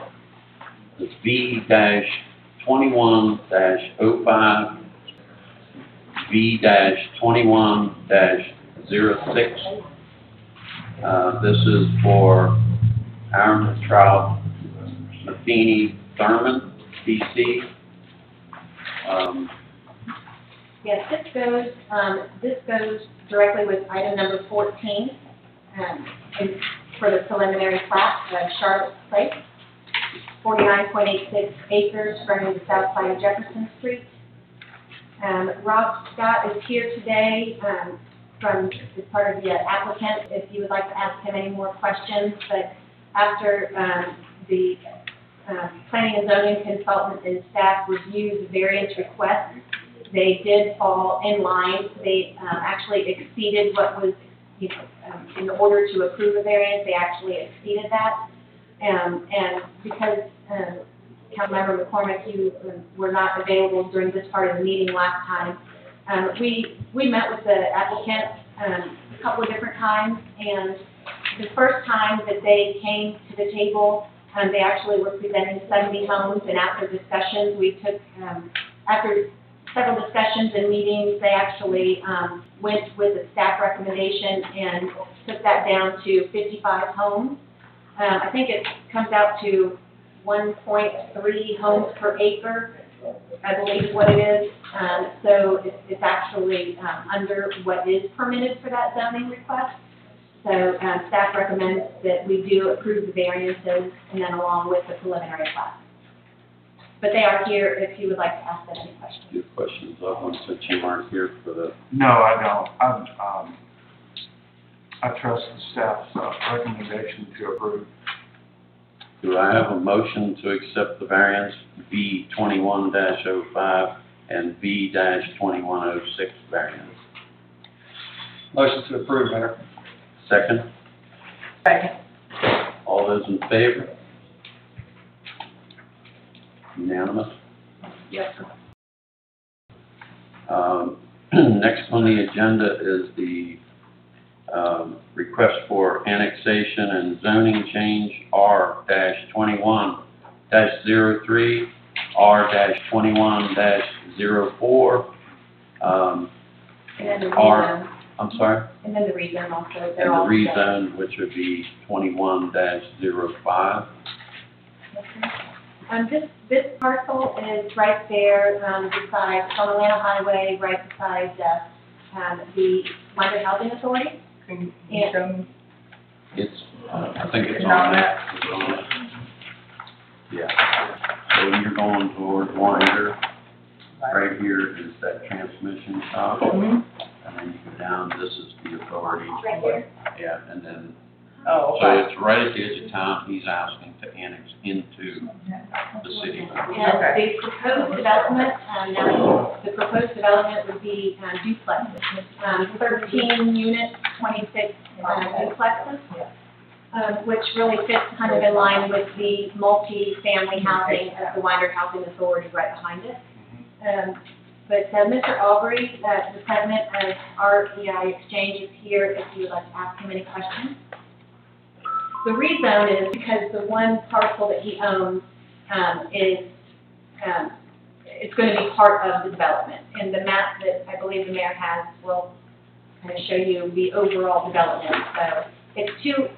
the V-21-05, V-21-06. This is for Aaron Trout, Matheny, Thurman, PC. Yes, this goes directly with item number 14, for the preliminary plat of Charlotte Place, 49.86 acres running the south side of Jefferson Street. Rob Scott is here today, as part of the applicant, if you would like to ask him any more questions, but after, the, planning and zoning consultant and staff reviewed the variance requests, they did fall in line. They actually exceeded what was, in order to approve a variance, they actually exceeded that. And because Councilmember McCormick, you were not available during this part of the meeting last time, we met with the applicant a couple of different times, and the first time that they came to the table, they actually were presenting 70 homes, and after discussions, we took, after several discussions and meetings, they actually went with the staff recommendation and took that down to 55 homes. I think it comes out to 1.3 homes per acre, I believe is what it is. So it's actually under what is permitted for that zoning request. So staff recommends that we do approve the variances and then along with the preliminary plat. But they are here if you would like to ask them any questions. Your questions of them since you weren't here for the, No, I don't. I trust the staff's recommendation to approve. do I have a motion to accept the variance V 21-05 and V 2106 variance? Motion to approve, Mayor. Second, Second. all those in favor? Unanimous? Yes, sir. Next on the agenda is the request for annexation and zoning change R-21-03, R-21-04. And then the R- rezone, I'm sorry? and then the rezone also, And they're the all. rezone, which would be 21-05. This parcel is right there, beside, on Atlanta Highway, right beside, the Winder Housing Authority. Can you show me? It's, I think it's It's on on that. It's on it. Yeah. So you're going towards Winder, right here is that transmission shop. Mhm. And then you go down, this is the authority. Right here. Yeah, and then, Oh, so okay. it's right at the edge of town, he's asking to annex into the city. And the proposed development, the proposed development would be duplexes, 13 units, 26 duplexes, which really fits kind of in line with the multi-family housing of the Winder Housing Authority right behind it. But Mr. Aubrey, the president of REI Exchange, is here if you would like to ask him any questions. The rezone is because the one parcel that he owns it's going to be part of the development. And the map that I believe the mayor has will kind of show you the overall development. So it's to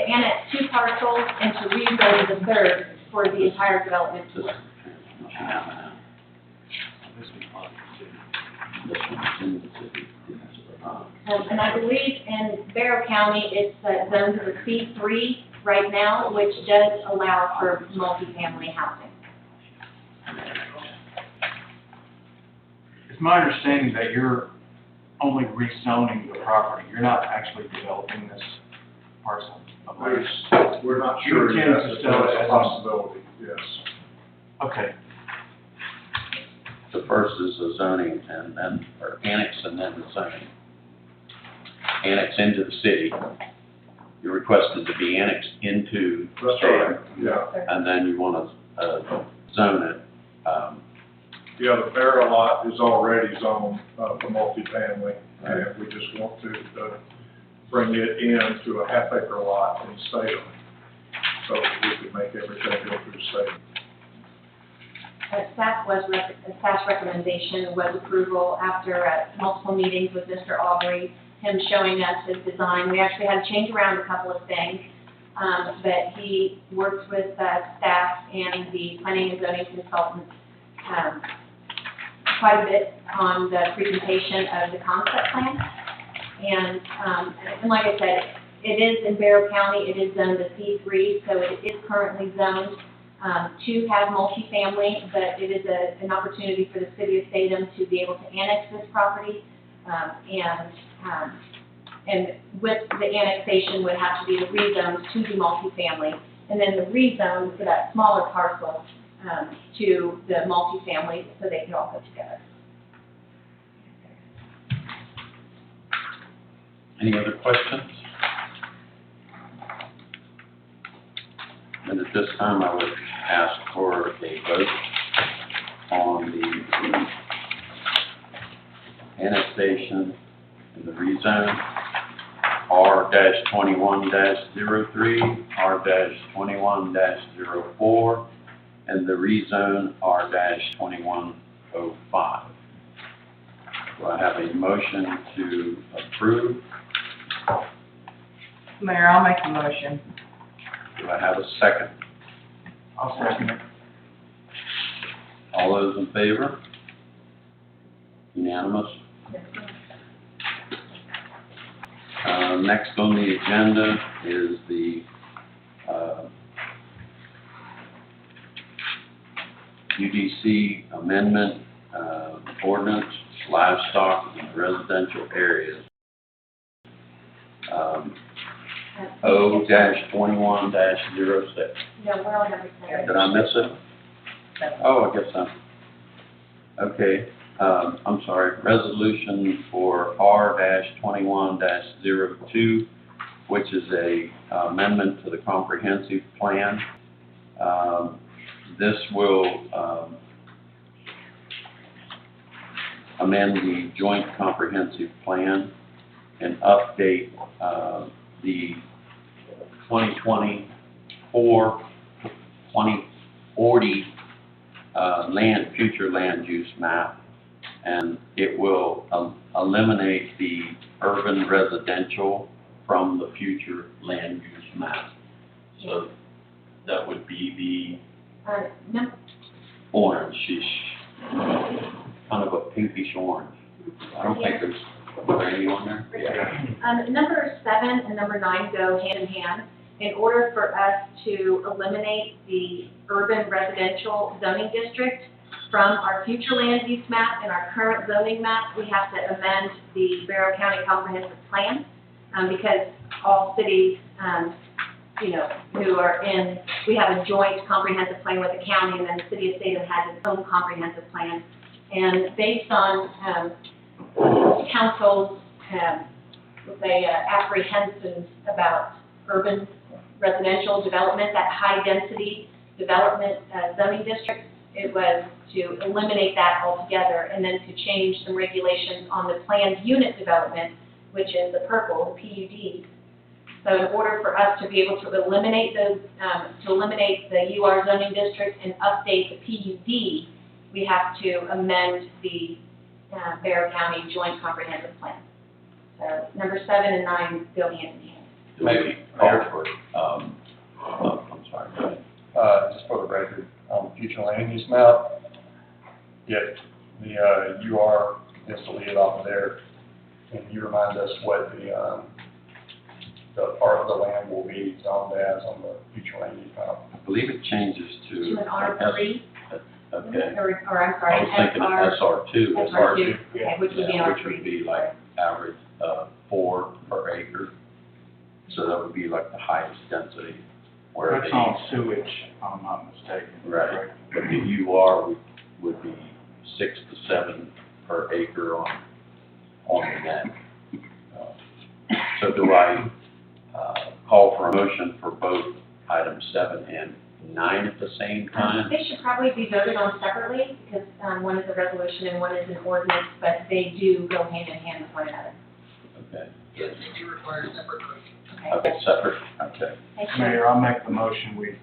annex two parcels and to rezone the third for the entire development to work. This one's in the city. And I believe in Barrow County, it's zoned as a C3 right now, which does allow for multifamily housing. It's my understanding that you're only rezoning the property. You're not actually developing this parcel of land. We're not You sure intend yet, to but sell it that's a as a- possibility, yes. Okay, The first is the zoning and then, or annex and then the zoning. Annex into the city. You're requested to be annexed into the That's city. right, yeah. And then you want to zone it. Yeah, the Barrow lot is already zoned for multifamily, and we just want to bring it into a half-acre lot in Statham, so we can make everything go through Statham. Staff's recommendation was approval after multiple meetings with Mr. Aubrey, him showing us his design. We actually had to change around a couple of things, but he worked with staff and the planning and zoning consultant quite a bit on the presentation of the concept plan. And like I said, it is in Barrow County, it is zoned a C3, so it is currently zoned to have multifamily, but it is an opportunity for the city of Statham to be able to annex this property. And with the annexation would have to be the rezone to the multifamily, and then the rezone for that smaller parcel to the multifamily so they can all go together. Any other questions? And at this time, I would ask for a vote on the annexation and the rezone R-21-03, R-21-04, and the rezone R-2105. Do I have a motion to approve? Mayor, I'll make a motion. Do I have a second? I'll second it. All those in favor? Unanimous? Next on the agenda is the UDC amendment, ordinance, livestock in residential areas. O-21-06. No, we're on number 7. Did I miss it? Oh, I guess okay, I'm sorry, resolution for R-21-02, which is a amendment to the comprehensive plan. This will, amend the joint comprehensive plan and update, the 2024-2040 future land use map, and it will eliminate the urban residential from the future land use map. So that would be No, the orange, kind of a pinkish orange. I don't think there's any on there. Yeah. Number 7 and number 9 go hand in hand. In order for us to eliminate the urban residential zoning district from our future land use map and our current zoning map, we have to amend the Barrow County Comprehensive Plan, because all cities, who are in, we have a joint comprehensive plan with the county, and then the city of Statham has its own comprehensive plan. And based on council's, apprehensions about urban residential development, that high-density development zoning district, it was to eliminate that altogether and then to change some regulations on the planned unit development, which is the purple, the PUDs. So in order for us to be able to eliminate those, to eliminate the UR zoning district and update the PUD, we have to amend the Barrow County Joint Comprehensive Plan. So number 7 and 9 go hand in hand. Maybe call for, I'm sorry, go ahead. Just for the record, on the future land use map, if the, UR is deleted off of there, and you remind us what the part of the land will be zoned as on the future land use map. I believe it changes To an R3, Okay. or I'm I sorry, was thinking SR2. SR2, okay, which would be Yeah, R3. which would be like average, 4 per acre. So that would be like the highest density. Where That's the, on sewage, if I'm not mistaken. right, but the UR would be 6 to 7 per acre on the net. So do I, call for a motion for both items 7 and 9 at the same time? They should probably be voted on separately, because one is a resolution and one is an ordinance, but they do go hand in hand with one another. Okay. Yes, they do require separate motion. Okay, separate, okay. Thank you. Mayor, I'll make the motion, we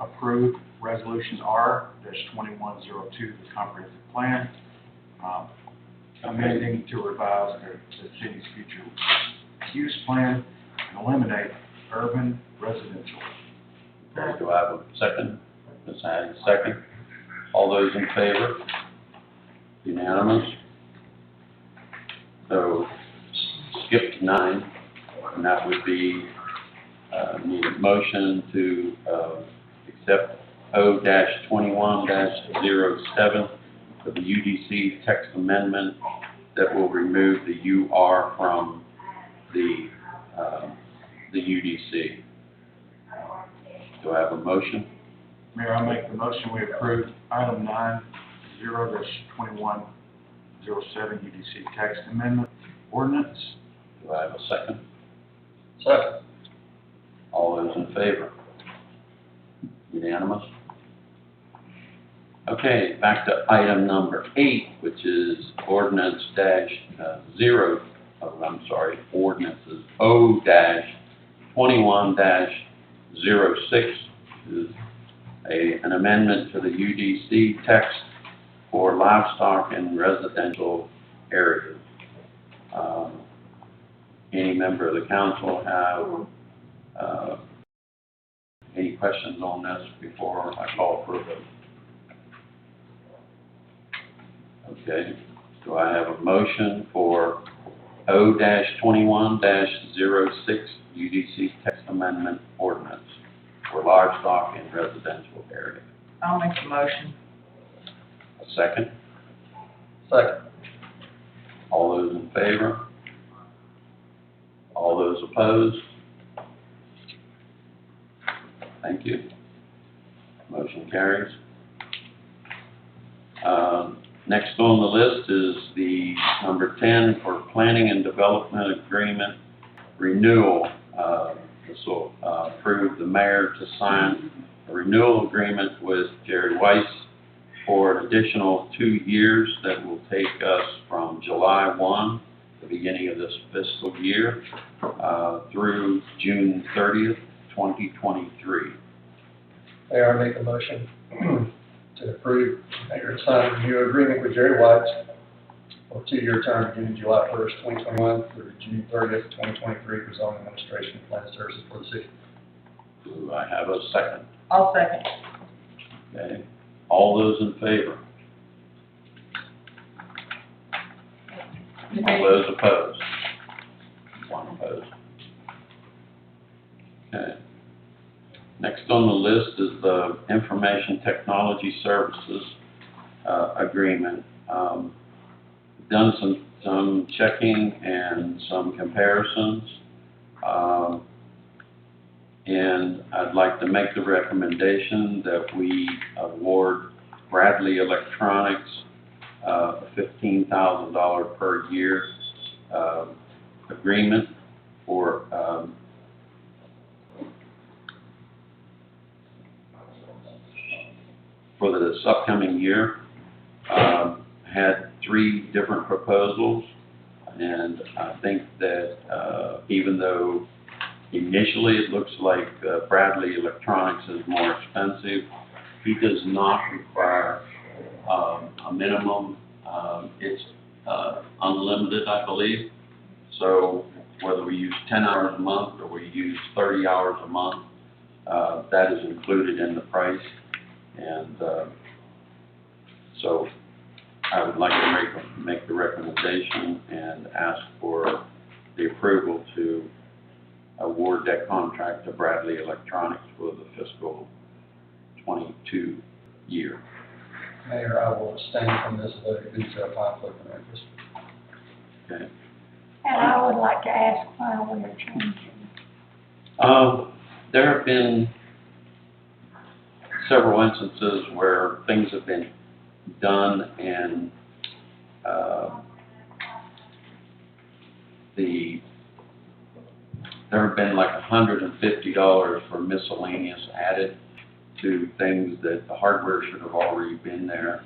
approve resolution R-2102, the comprehensive plan, amending to revise the city's future use plan and eliminate urban residential. Okay, do I have a second? Ms. Hattie, second. All those in favor? Unanimous? So skip to 9, and that would be, need a motion to, accept O-21-07 for the UDC text amendment that will remove the UR from the UDC. Do I have a motion? Mayor, I'll make the motion, we approve item 9-0-2107 UDC text amendment ordinance. Do I have a second? Second. All those in favor? Unanimous? Okay, back to item number 8, which is ordinance ordinances O-21-06 is an amendment to the UDC text for livestock in residential areas. Any member of the council have any questions on this before I call for a vote? Okay, do I have a motion for O-21-06 UDC text amendment ordinance for livestock in residential areas? I'll make the motion. Second? Second. All those in favor? All those opposed? Thank you. Motion carries. Next on the list is the number 10 for Planning and Development Agreement Renewal. This will approve the mayor to sign a renewal agreement with Jerry Weiss for an additional 2 years that will take us from July 1, the beginning of this fiscal year, through June 30th, 2023. Mayor, I make a motion to approve mayor to sign a new agreement with Jerry White for a 2-year term beginning July 1st, 2021 through June 30th, 2023 for zoning administration and plan services for the city. Do I have a second? I'll second. Okay. All those in favor? All those opposed? One opposed. Okay. Next on the list is the Information Technology Services Agreement. Done some checking and some comparisons. And I'd like to make the recommendation that we award Bradley Electronics a $15,000 per year agreement for this upcoming year. Had 3 different proposals, and I think that even though initially it looks like Bradley Electronics is more expensive, he does not require a minimum. It's unlimited, I believe. So whether we use 10 hours a month or we use 30 hours a month, that is included in the price. And so I would like to make the recommendation and ask for the approval to award that contract to Bradley Electronics for the fiscal 22 year. Mayor, I will abstain from this vote due to a conflict of interest. Okay. And I would like to ask why we are changing. There have been several instances where things have been done and there have been like $150 for miscellaneous added to things that the hardware should have already been there.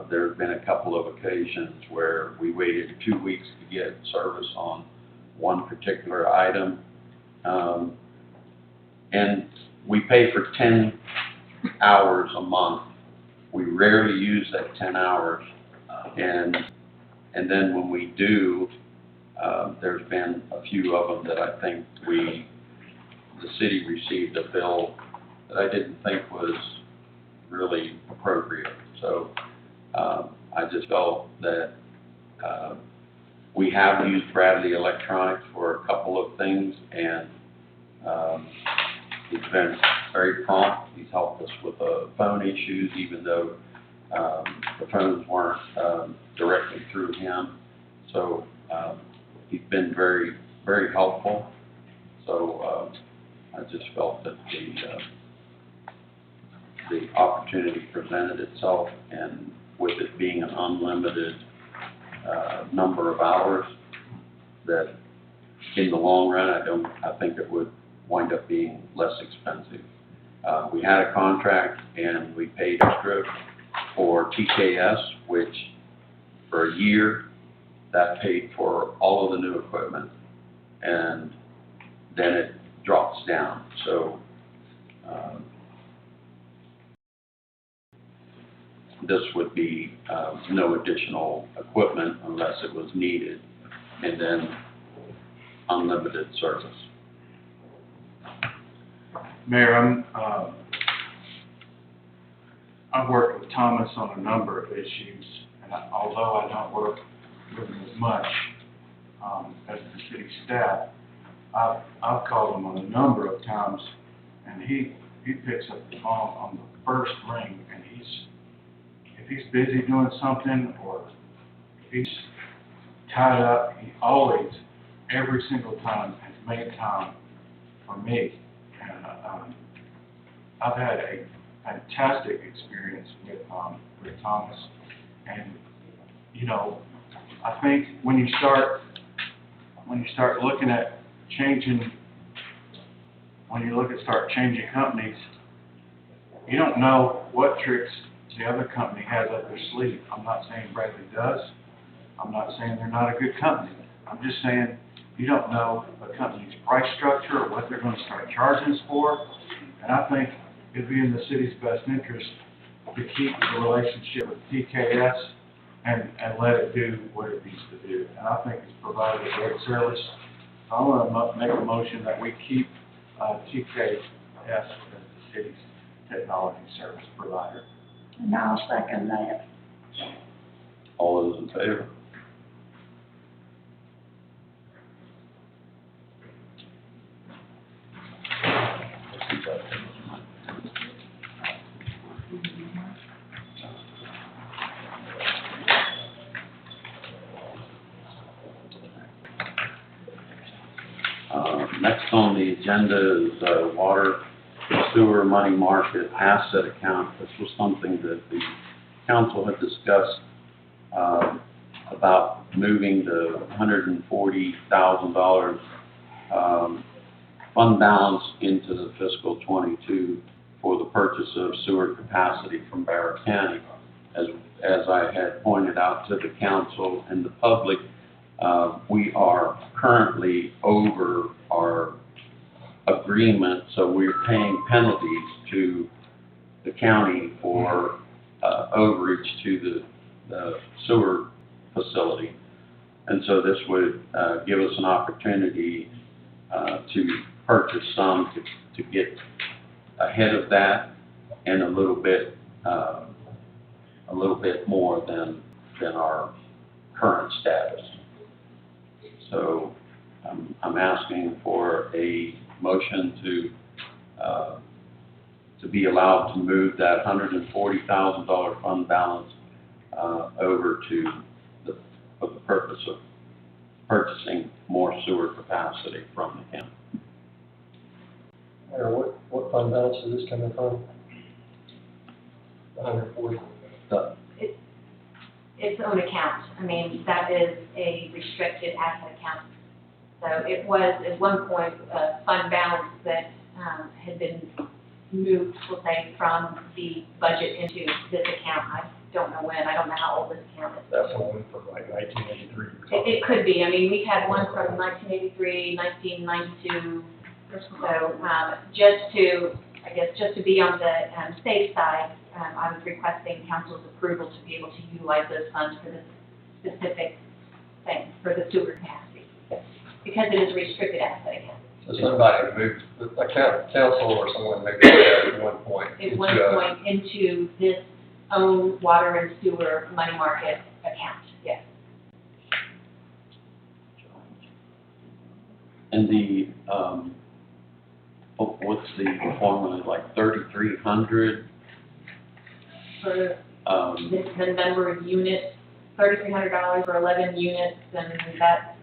There have been a couple of occasions where we waited 2 weeks to get service on one particular item. And we pay for 10 hours a month. We rarely use that 10 hours. And then when we do, there's been a few of them that I think the city received a bill that I didn't think was really appropriate. So I just felt that we have used Bradley Electronics for a couple of things, and he's been very prompt. He's helped us with the phone issues, even though the phones weren't directly through him. So he's been very, very helpful. So I just felt that the opportunity presented itself, and with it being an unlimited number of hours, that in the long run, I think it would wind up being less expensive. We had a contract and we paid extra for TKS, which for a year, that paid for all of the new equipment, and then it drops down. So this would be no additional equipment unless it was needed, and then unlimited service. Mayor, I've worked with Thomas on a number of issues, and although I don't work with him as much as the city staff, I've called him on a number of times, and he picks up the phone on the first ring, and if if he's busy doing something, or if he's tied up, he always, every single time, has made time for me. And, I've had a fantastic experience with Thomas. And, you know, I think when you start looking at changing, start changing companies, you don't know what tricks the other company has up their sleeve. I'm not saying Bradley does. I'm not saying they're not a good company. I'm just saying you don't know a company's price structure or what they're going to start charging us for. And I think it'd be in the city's best interest to keep the relationship with TKS and let it do what it needs to do. And I think it's provided a great service. I want to make a motion that we keep TKS as the city's technology service provider. And I'll second that. All those in favor? Next on the agenda is water sewer money market asset account. This was something that the council had discussed about moving the $140,000 fund balance into the fiscal 22 for the purchase of sewer capacity from Barrow County. As I had pointed out to the council and the public, we are currently over our agreement, so we're paying penalties to the county for overage to the sewer facility. And so this would give us an opportunity to purchase some to get ahead of that, and a little bit more than our current status. So I'm asking for a motion to be allowed to move that $140,000 fund balance over to for the purpose of purchasing more sewer capacity from the county. Mayor, what fund balance is this coming from? 140? Its own account. I mean, that is a restricted asset account. So it was at one point a fund balance that had been moved, we'll say, from the budget into this account. I don't know when. I don't know how old this account is. That's the one from like 1983. It could be. I mean, we've had one from 1983, 1992. So just to be on the safe side, I was requesting council's approval to be able to utilize those funds for this specific thing, for the sewer capacity, because it is a restricted asset account. So somebody moved, a council or someone moved that at one point. Into this own water and sewer money market account, yes. And the, what's the formula, like 3,300? For the number of units, $3,300 for 11 units, and that,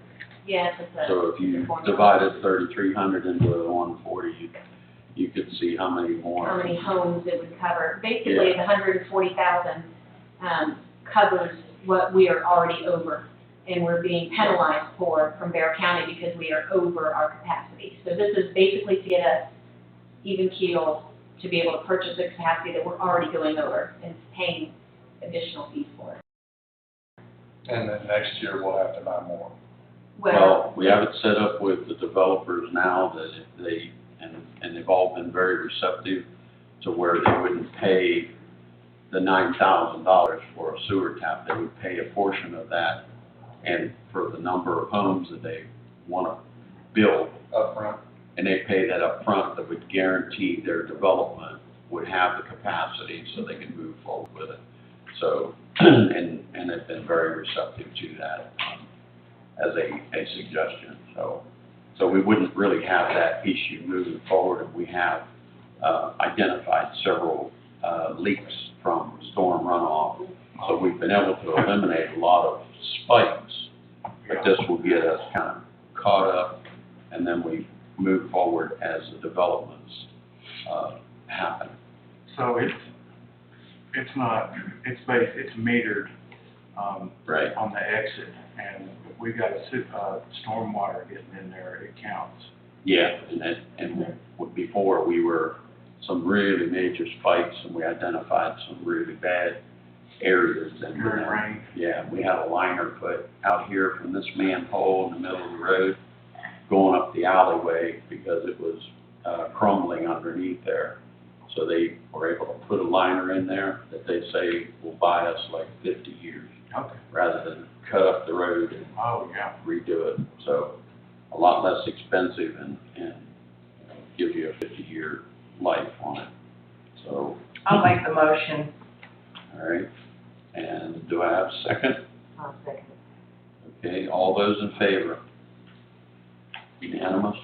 yes, it's a. So if you divided 3,300 into the 140, you could see how many more. How many homes it would cover. Basically, the 140,000 covers what we are already over, and we're being penalized from Barrow County because we are over our capacity. So this is basically to get us even keel to be able to purchase the capacity that we're already going over and paying additional fees for. And then next year we'll have to buy more. Well, we have it set up with the developers now that if and they've all been very receptive to where they wouldn't pay the $9,000 for a sewer tap. They would pay a portion of that, and for the number of homes that they want to build Up front. and they pay that up front, that would guarantee their development would have the capacity so they can move forward with it. So, and they've been very receptive to that as a suggestion. So we wouldn't really have that issue moving forward if we have identified several leaks from storm runoff been able to eliminate a lot of spikes, but this will get us kind of caught up, and then we move forward as the developments happen. So it's not, it's metered, Right. on the exit, and if we got stormwater getting in there, it counts. Yeah, and before we were some really major spikes, and we identified some really bad areas. And During rain. yeah, we had a liner put out here from this manhole in the middle of the road, going up the alleyway because it was crumbling underneath there. So they were able to put a liner in there that they say will buy us like 50 years, Okay. rather than cut up the road and Oh, yeah. redo it. So a lot less expensive and you know, gives you a 50-year life on it. So, I'll make the motion. all right. And do I have a second? I'll second it. Okay, all those in favor? Unanimous?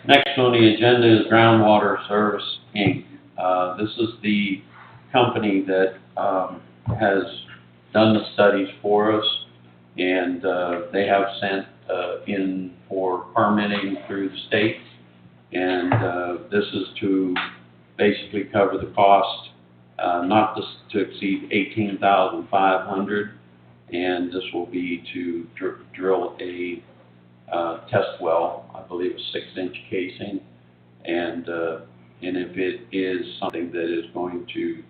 Next on the agenda is Groundwater Service, Inc. This is the company that has done the studies for us, and they have sent in for permitting through the state. And this is to basically cover the cost, not to exceed $18,500, and this will be to drill a test well, I believe a 6-inch casing, and if it is something that is going to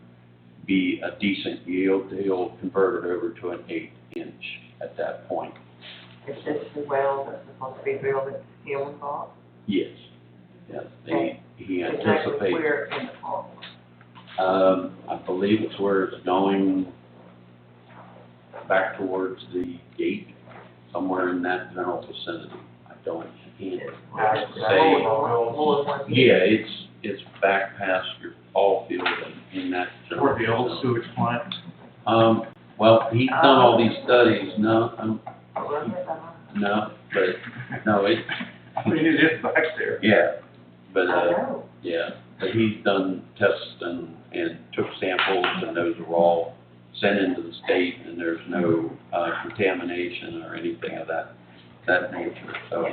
be a decent yield, they'll convert it over to an 8-inch at that point. Is this the well that's supposed to be drilled at Hill and Park? Yes, yes, he Exactly anticipates. where in the park? I believe it's where it's going back towards the gate, somewhere in that general vicinity. I can't say. More than one Yeah, it's back past your ball field and in that general Toward the old vicinity. sewage plant. Well, he's done all these studies, no, I mean, it is back there. yeah, but, I know. yeah, but he's done tests and took samples, and those are all sent into the state, and there's no contamination or anything of that nature. So,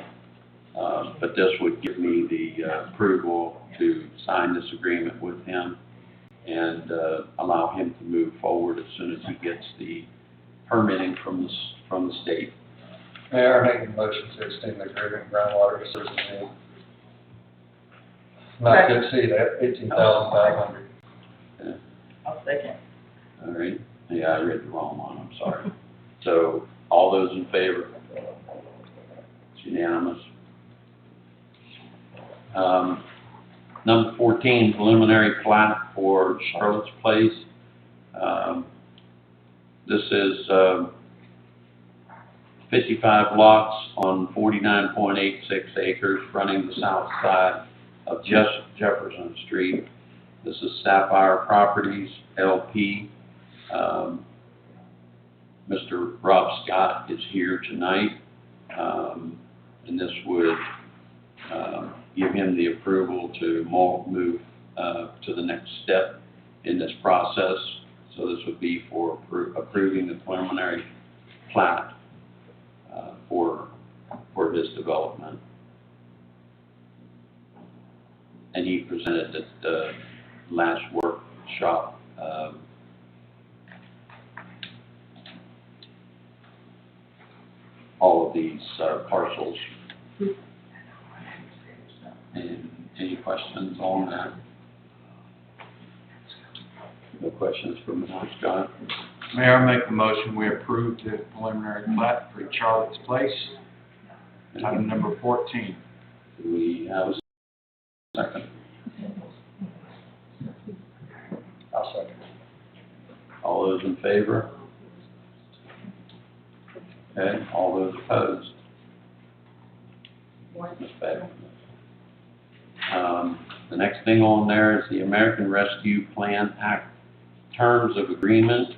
but this would give me the approval to sign this agreement with him and allow him to move forward as soon as he gets the permitting from the state. Mayor, I make a motion to extend the agreement groundwater services Inc. Not to exceed $18,500. I'll second. All right. Yeah, I read the wrong one. I'm sorry. So, all those in favor? It's unanimous. Number 14, preliminary plat for Charlotte's Place. This is 55 lots on 49.86 acres fronting the south side of Jefferson Street. This is Sapphire Properties, LP. Mr. Rob Scott is here tonight, and this would give him the approval to move to the next step in this process. So this would be for approving the preliminary plat for his development. And he presented at the last workshop all of these parcels. And any questions on that? No questions from Mr. Scott? Mayor, I make the motion, we approve the preliminary plat for Charlotte's Place, item number 14. Do we have a second? I'll second. All those in favor? Okay, all those opposed? Ms. Beck? The next thing on there is the American Rescue Plan Act Terms of Agreement.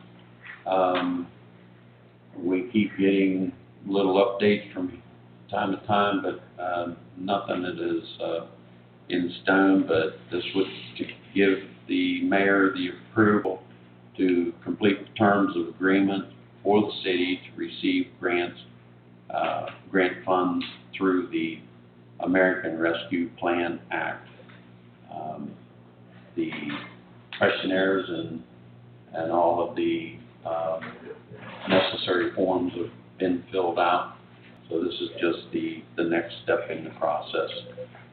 We keep getting little updates from time to time, but nothing that is in stone. But this would to give the mayor the approval to complete the terms of agreement for the city to receive grants, grant funds through the American Rescue Plan Act. The questionnaires and all of the necessary forms have been filled out. So this is just the next step in the process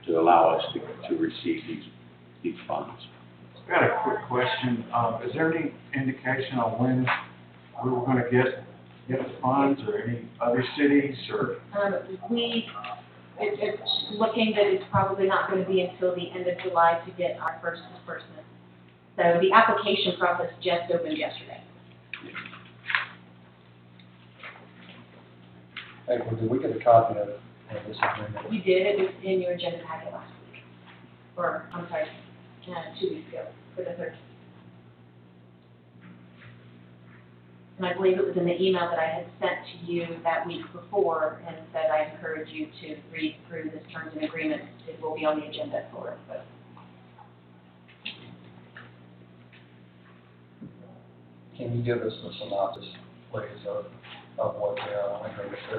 to allow us to receive these funds. I got a quick question. Is there any indication on when we were gonna get the funds, or any other cities, or? It's looking that it's probably not going to be until the end of July to get our first disbursement. So the application process just opened yesterday. April, did we get a copy of this agreement? You did, it was in your agenda packet last week, or, I'm sorry, 2 weeks ago, for the 13th. And I believe it was in the email that I had sent to you that week before, and said I encourage you to read through this terms and agreement. It will be on the agenda for it, but. Can you give us a synopsis, please, of what the agreement is?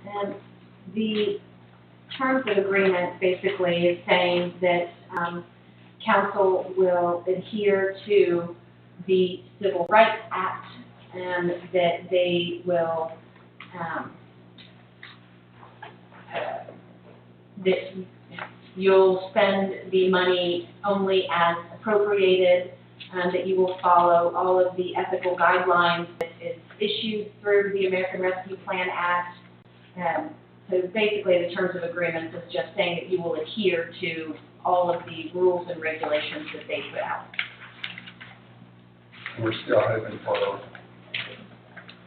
And the terms of agreement basically is saying that council will adhere to the Civil Rights Act, and that they will that you'll spend the money only as appropriated, that you will follow all of the ethical guidelines that is issued through the American Rescue Plan Act. So basically the terms of agreement is just saying that you will adhere to all of the rules and regulations that they put out. We're still hoping for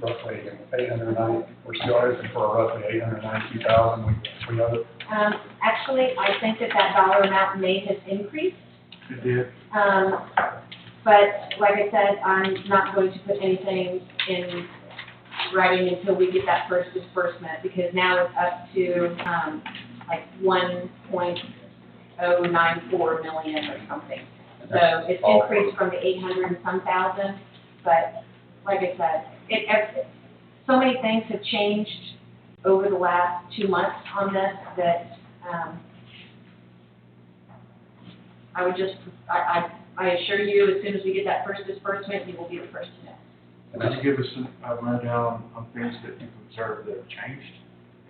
roughly 890, we're still hoping for roughly 892,000 we owe. Actually, I think that dollar amount may have increased. It did. But like I said, I'm not going to put anything in writing until we get that first disbursement, because now it's up to like 1.094 million or something. So it's increased from the 800 and some thousand, but like I said, so many things have changed over the last 2 months on this that I would just, I assure you, as soon as we get that first disbursement, you will be the first to know. Could you give us a rundown on things that you've observed that have changed?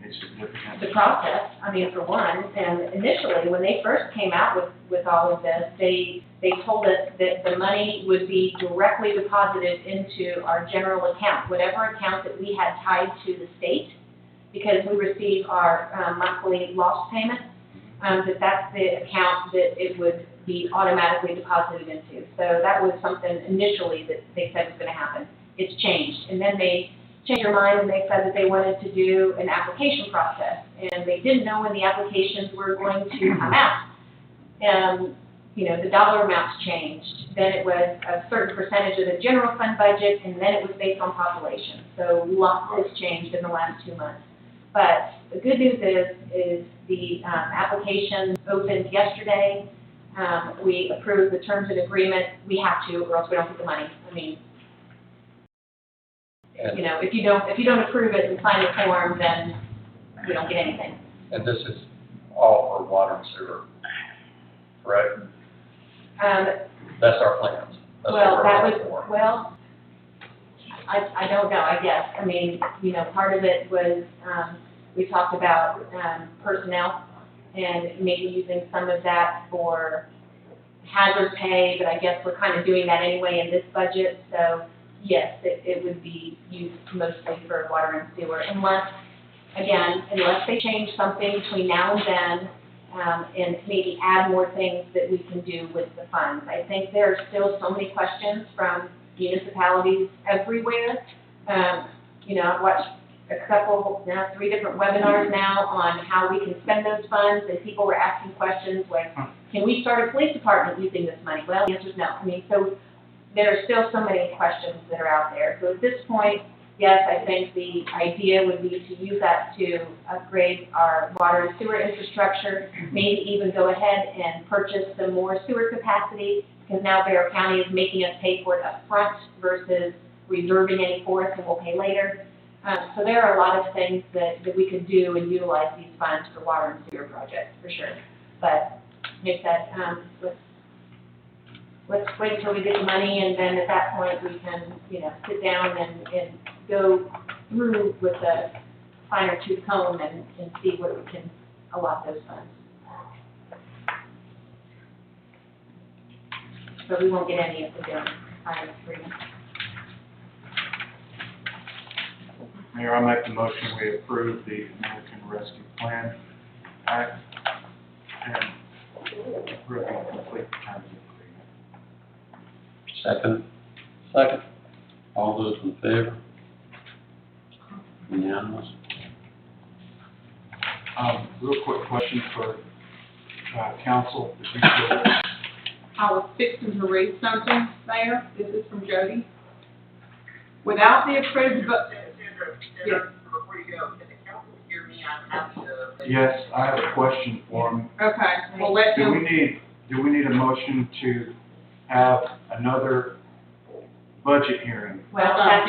Any significant? The process, I mean, for one, and initially, when they first came out with all of this, they told us that the money would be directly deposited into our general account, whatever account that we had tied to the state, because we receive our monthly loss payment, that's the account that it would be automatically deposited into. So that was something initially that they said was going to happen. It's changed. And then they changed their mind and they said that they wanted to do an application process. And they didn't know when the applications were going to come out. And, you know, the dollar amounts changed. Then it was a certain percentage of the general fund budget, and then it was based on population. So lots has changed in the last 2 months. But the good news is the application opened yesterday. We approved the terms and agreement. We have to, or else we don't get the money. I mean, you know, if you don't approve it and sign the form, then we don't get anything. And this is all for water and sewer, correct? That's our plans. That's Well, what that we're was, looking for. well, I don't know, I guess. I mean, you know, part of it was, we talked about personnel and maybe using some of that for hazard pay, but I guess we're kind of doing that anyway in this budget. So yes, it would be used mostly for water and sewer, unless they change something between now and then, and maybe add more things that we can do with the funds. I think there are still so many questions from municipalities everywhere. You know, I've watched now 3 different webinars now on how we can spend those funds, and people were asking questions like, can we start a police department using this money? Well, the answer is no. I mean, so there are still so many questions that are out there. So at this point, yes, I think the idea would be to use that to upgrade our water and sewer infrastructure, maybe even go ahead and purchase some more sewer capacity, because now Barrow County is making us pay for it up front versus reserving any for us and we'll pay later. So there are a lot of things that we could do and utilize these funds for water and sewer projects, for sure. But like that, let's wait until we get the money, and then at that point, we can, sit down and go through with a finer tooth comb and see where we can allot those funds. But we won't get any of the finance agreement. Mayor, I make the motion we approve the American Rescue Plan Act and approve the complete terms of agreement. Second. All those in favor? Unanimous? Real quick question for council. If you could, I was fixing to read something there. This is from Jody. Without the approved, yes. Before you go, can the council hear me? I'm happy to. yes, I have a question for him. Okay, well, let Do him. we need a motion to have another budget hearing? Well, that's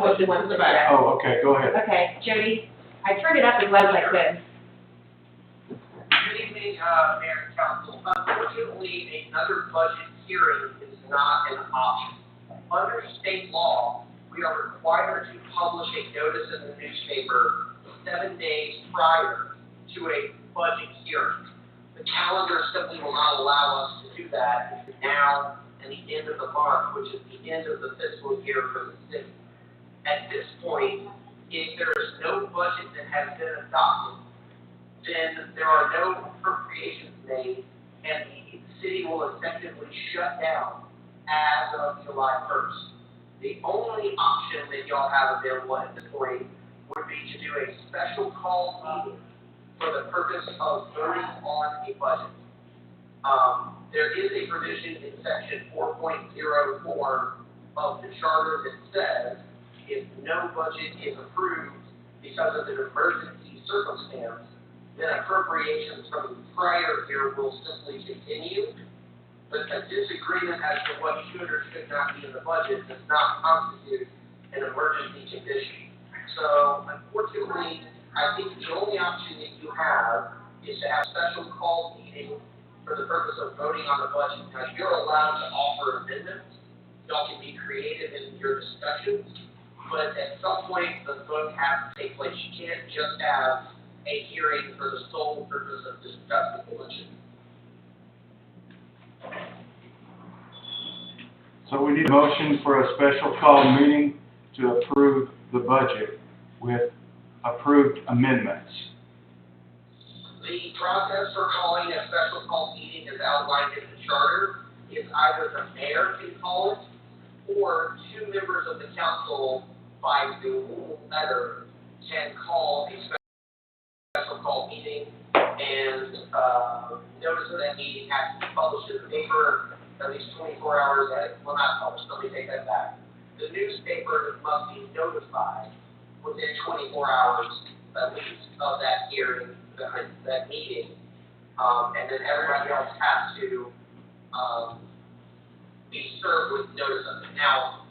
what this she wants is to about. address. Oh, okay, go ahead. Okay, Jody, I turned it up as loud as I could. Good evening, Mayor and Council. Unfortunately, another budget hearing is not an option. Under state law, we are required to publish a notice in the newspaper 7 days prior to a budget hearing. The calendar simply will not allow us to do that between now and the end of the month, which is the end of the fiscal year for the city. At this point, if there is no budget that has been adopted, then there are no appropriations made, and the city will effectively shut down as of July 1st. The only option that y'all have available at this point would be to do a special call meeting for the purpose of voting on a budget. There is a provision in section 4.04 of the charter that says if no budget is approved because of an emergency circumstance, then appropriations from the prior year will simply continue. But a disagreement as to what should or should not be in the budget does not constitute an emergency condition. So unfortunately, I think the only option that you have is to have a special call meeting for the purpose of voting on the budget. Now, you're allowed to offer amendments. Y'all can be creative in your discussions, but at some point, the vote has to take place. You can't just have a hearing for the sole purpose of discussing the budget. So we need a motion for a special call meeting to approve the budget with approved amendments. The process for calling a special call meeting is outlined in the charter. Is either the mayor can call it, or 2 members of the council by Zoom letter can call a special call meeting, and notice of that meeting has to be published in the paper at least 24 hours ahead. Well, not published, let me take that back. The newspaper must be notified within 24 hours at least of that hearing, that meeting, and then everybody else has to be served with notice of it. Now,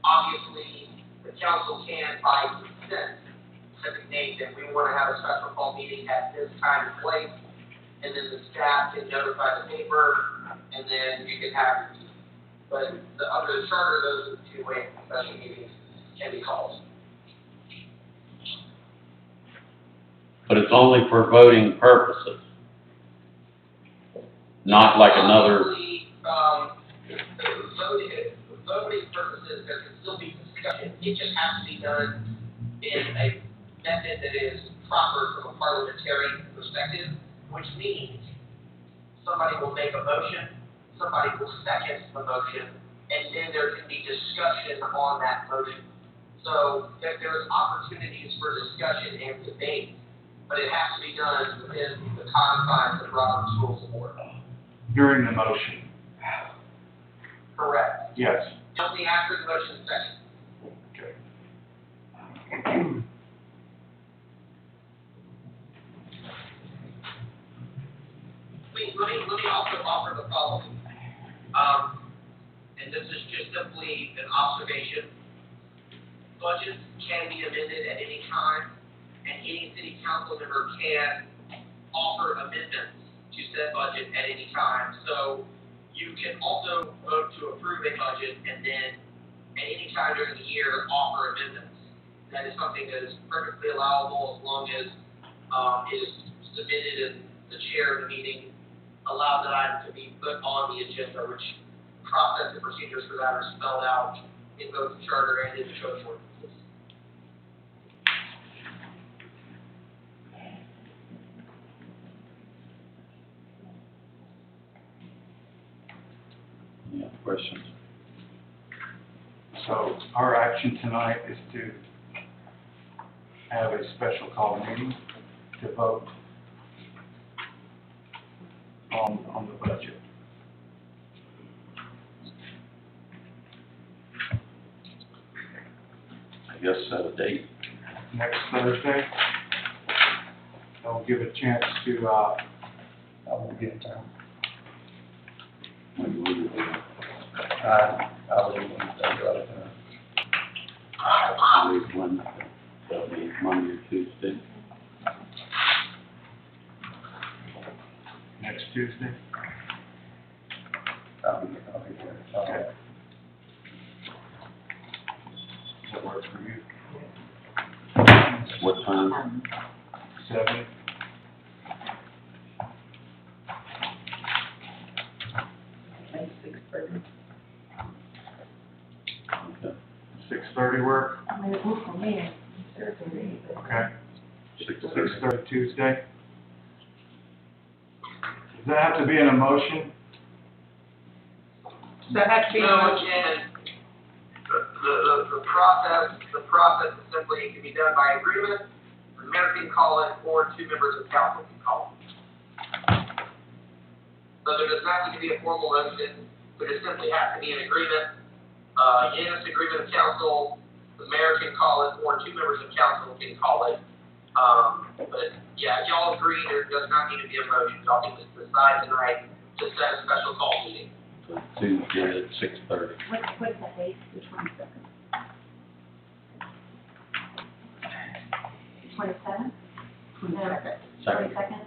obviously, the council can, by consent, designate that we want to have a special call meeting at this time and place, and then the staff can notify the paper, and then you can have it. But under the charter, those are the 2 ways special meetings can be called. But it's only for voting purposes, not like another. Voting purposes, there can still be discussion. It just has to be done in a method that is proper from a parliamentary perspective, which means somebody will make a motion, somebody will second the motion, and then there can be discussion on that motion. So there's opportunities for discussion and debate, but it has to be done within the confines of Robert's Rules of Order. During the motion, Correct. yes. Only after the motion is second. Okay. Let me also offer the following. And this is just simply an observation. Budgets can be amended at any time, and any city council member can offer amendments to said budget at any time. So you can also vote to approve a budget and then at any time during the year offer amendments. That is something that is perfectly allowable as long as it is submitted and the chair of the meeting allows that item to be put on the agenda, which process and procedures for that are spelled out in both the charter and in the code ordinances. Any other questions? So our action tonight is to have a special call meeting to vote on the budget. I guess set a date. Next Thursday. That'll give a chance to, I won't get time. When will you do? I will leave Wednesday, out of town. Leave Wednesday. That'll be Monday or Tuesday. next Tuesday. I'll be there. Okay. Does that work for you? What time? 7? Maybe 6:30. Okay. 6:30 work? I mean, it worked for me, sure for me, but. Okay. 6:30. 6:30 Tuesday. Does that have to be an emotion? Does that have to be? No, again, the process is simply, it can be done by agreement, the mayor can call it, or 2 members of council can call it. So there does not need to be a formal motion, there just simply has to be an agreement, unanimous agreement of council, the mayor can call it, or 2 members of council can call it. But yeah, if y'all agree, there does not need to be a motion, y'all can just decide tonight to set a special call meeting. So Tuesday at 6:30. What's the date, the 22nd? 27th? 22nd. 22nd?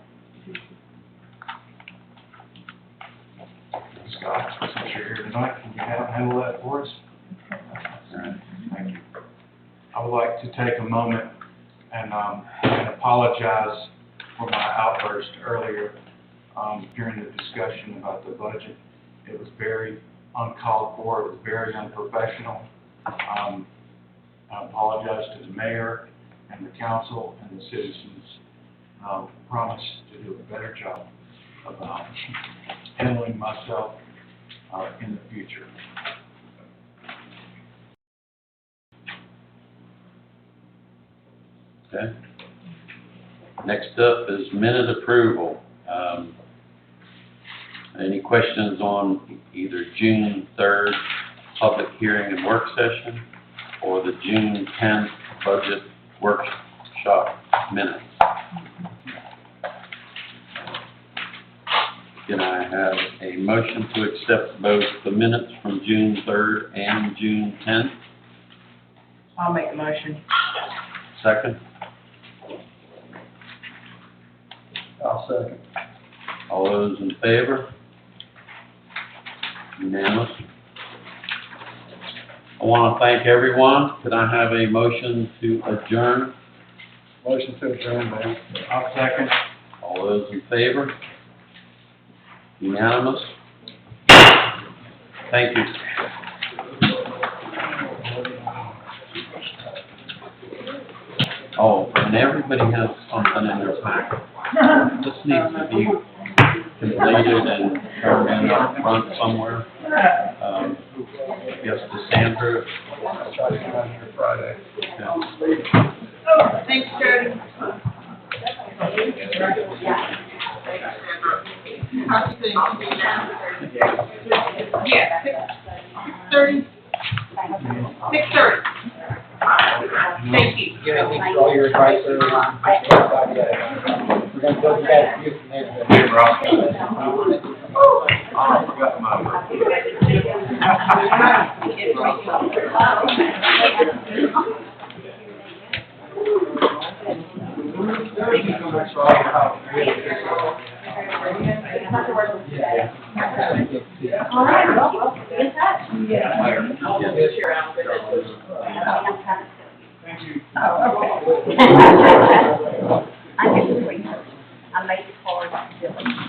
Scott, since you're here tonight, can you handle that for us? All right. Thank you. I would like to take a moment and apologize for my outburst earlier during the discussion about the budget. It was very uncalled for, it was very unprofessional. I apologize to the mayor and the council and the citizens. I promise to do a better job of handling myself in the future. Okay. Next up is minute approval. Any questions on either June 3rd public hearing and work session or the June 10th budget workshop minutes? Can I have a motion to accept both the minutes from June 3rd and June 10th? I'll make the motion. Second? I'll second. All those in favor? Unanimous. I want to thank everyone. Could I have a motion to adjourn? Motion to adjourn, Mayor. I'll second. All those in favor? Unanimous. Thank you. Oh, and everybody has something in their packet. This needs to be completed and turned in up front somewhere. Yes, Cassandra. I'll try to come out here Friday. Thanks, Jody. How's it going? Yeah, 6:30. 6:30. Thank you. All your advice early on. We're gonna go back to you from there. Hey, Rob. I forgot my. All right, well, we'll be in touch. Oh, okay.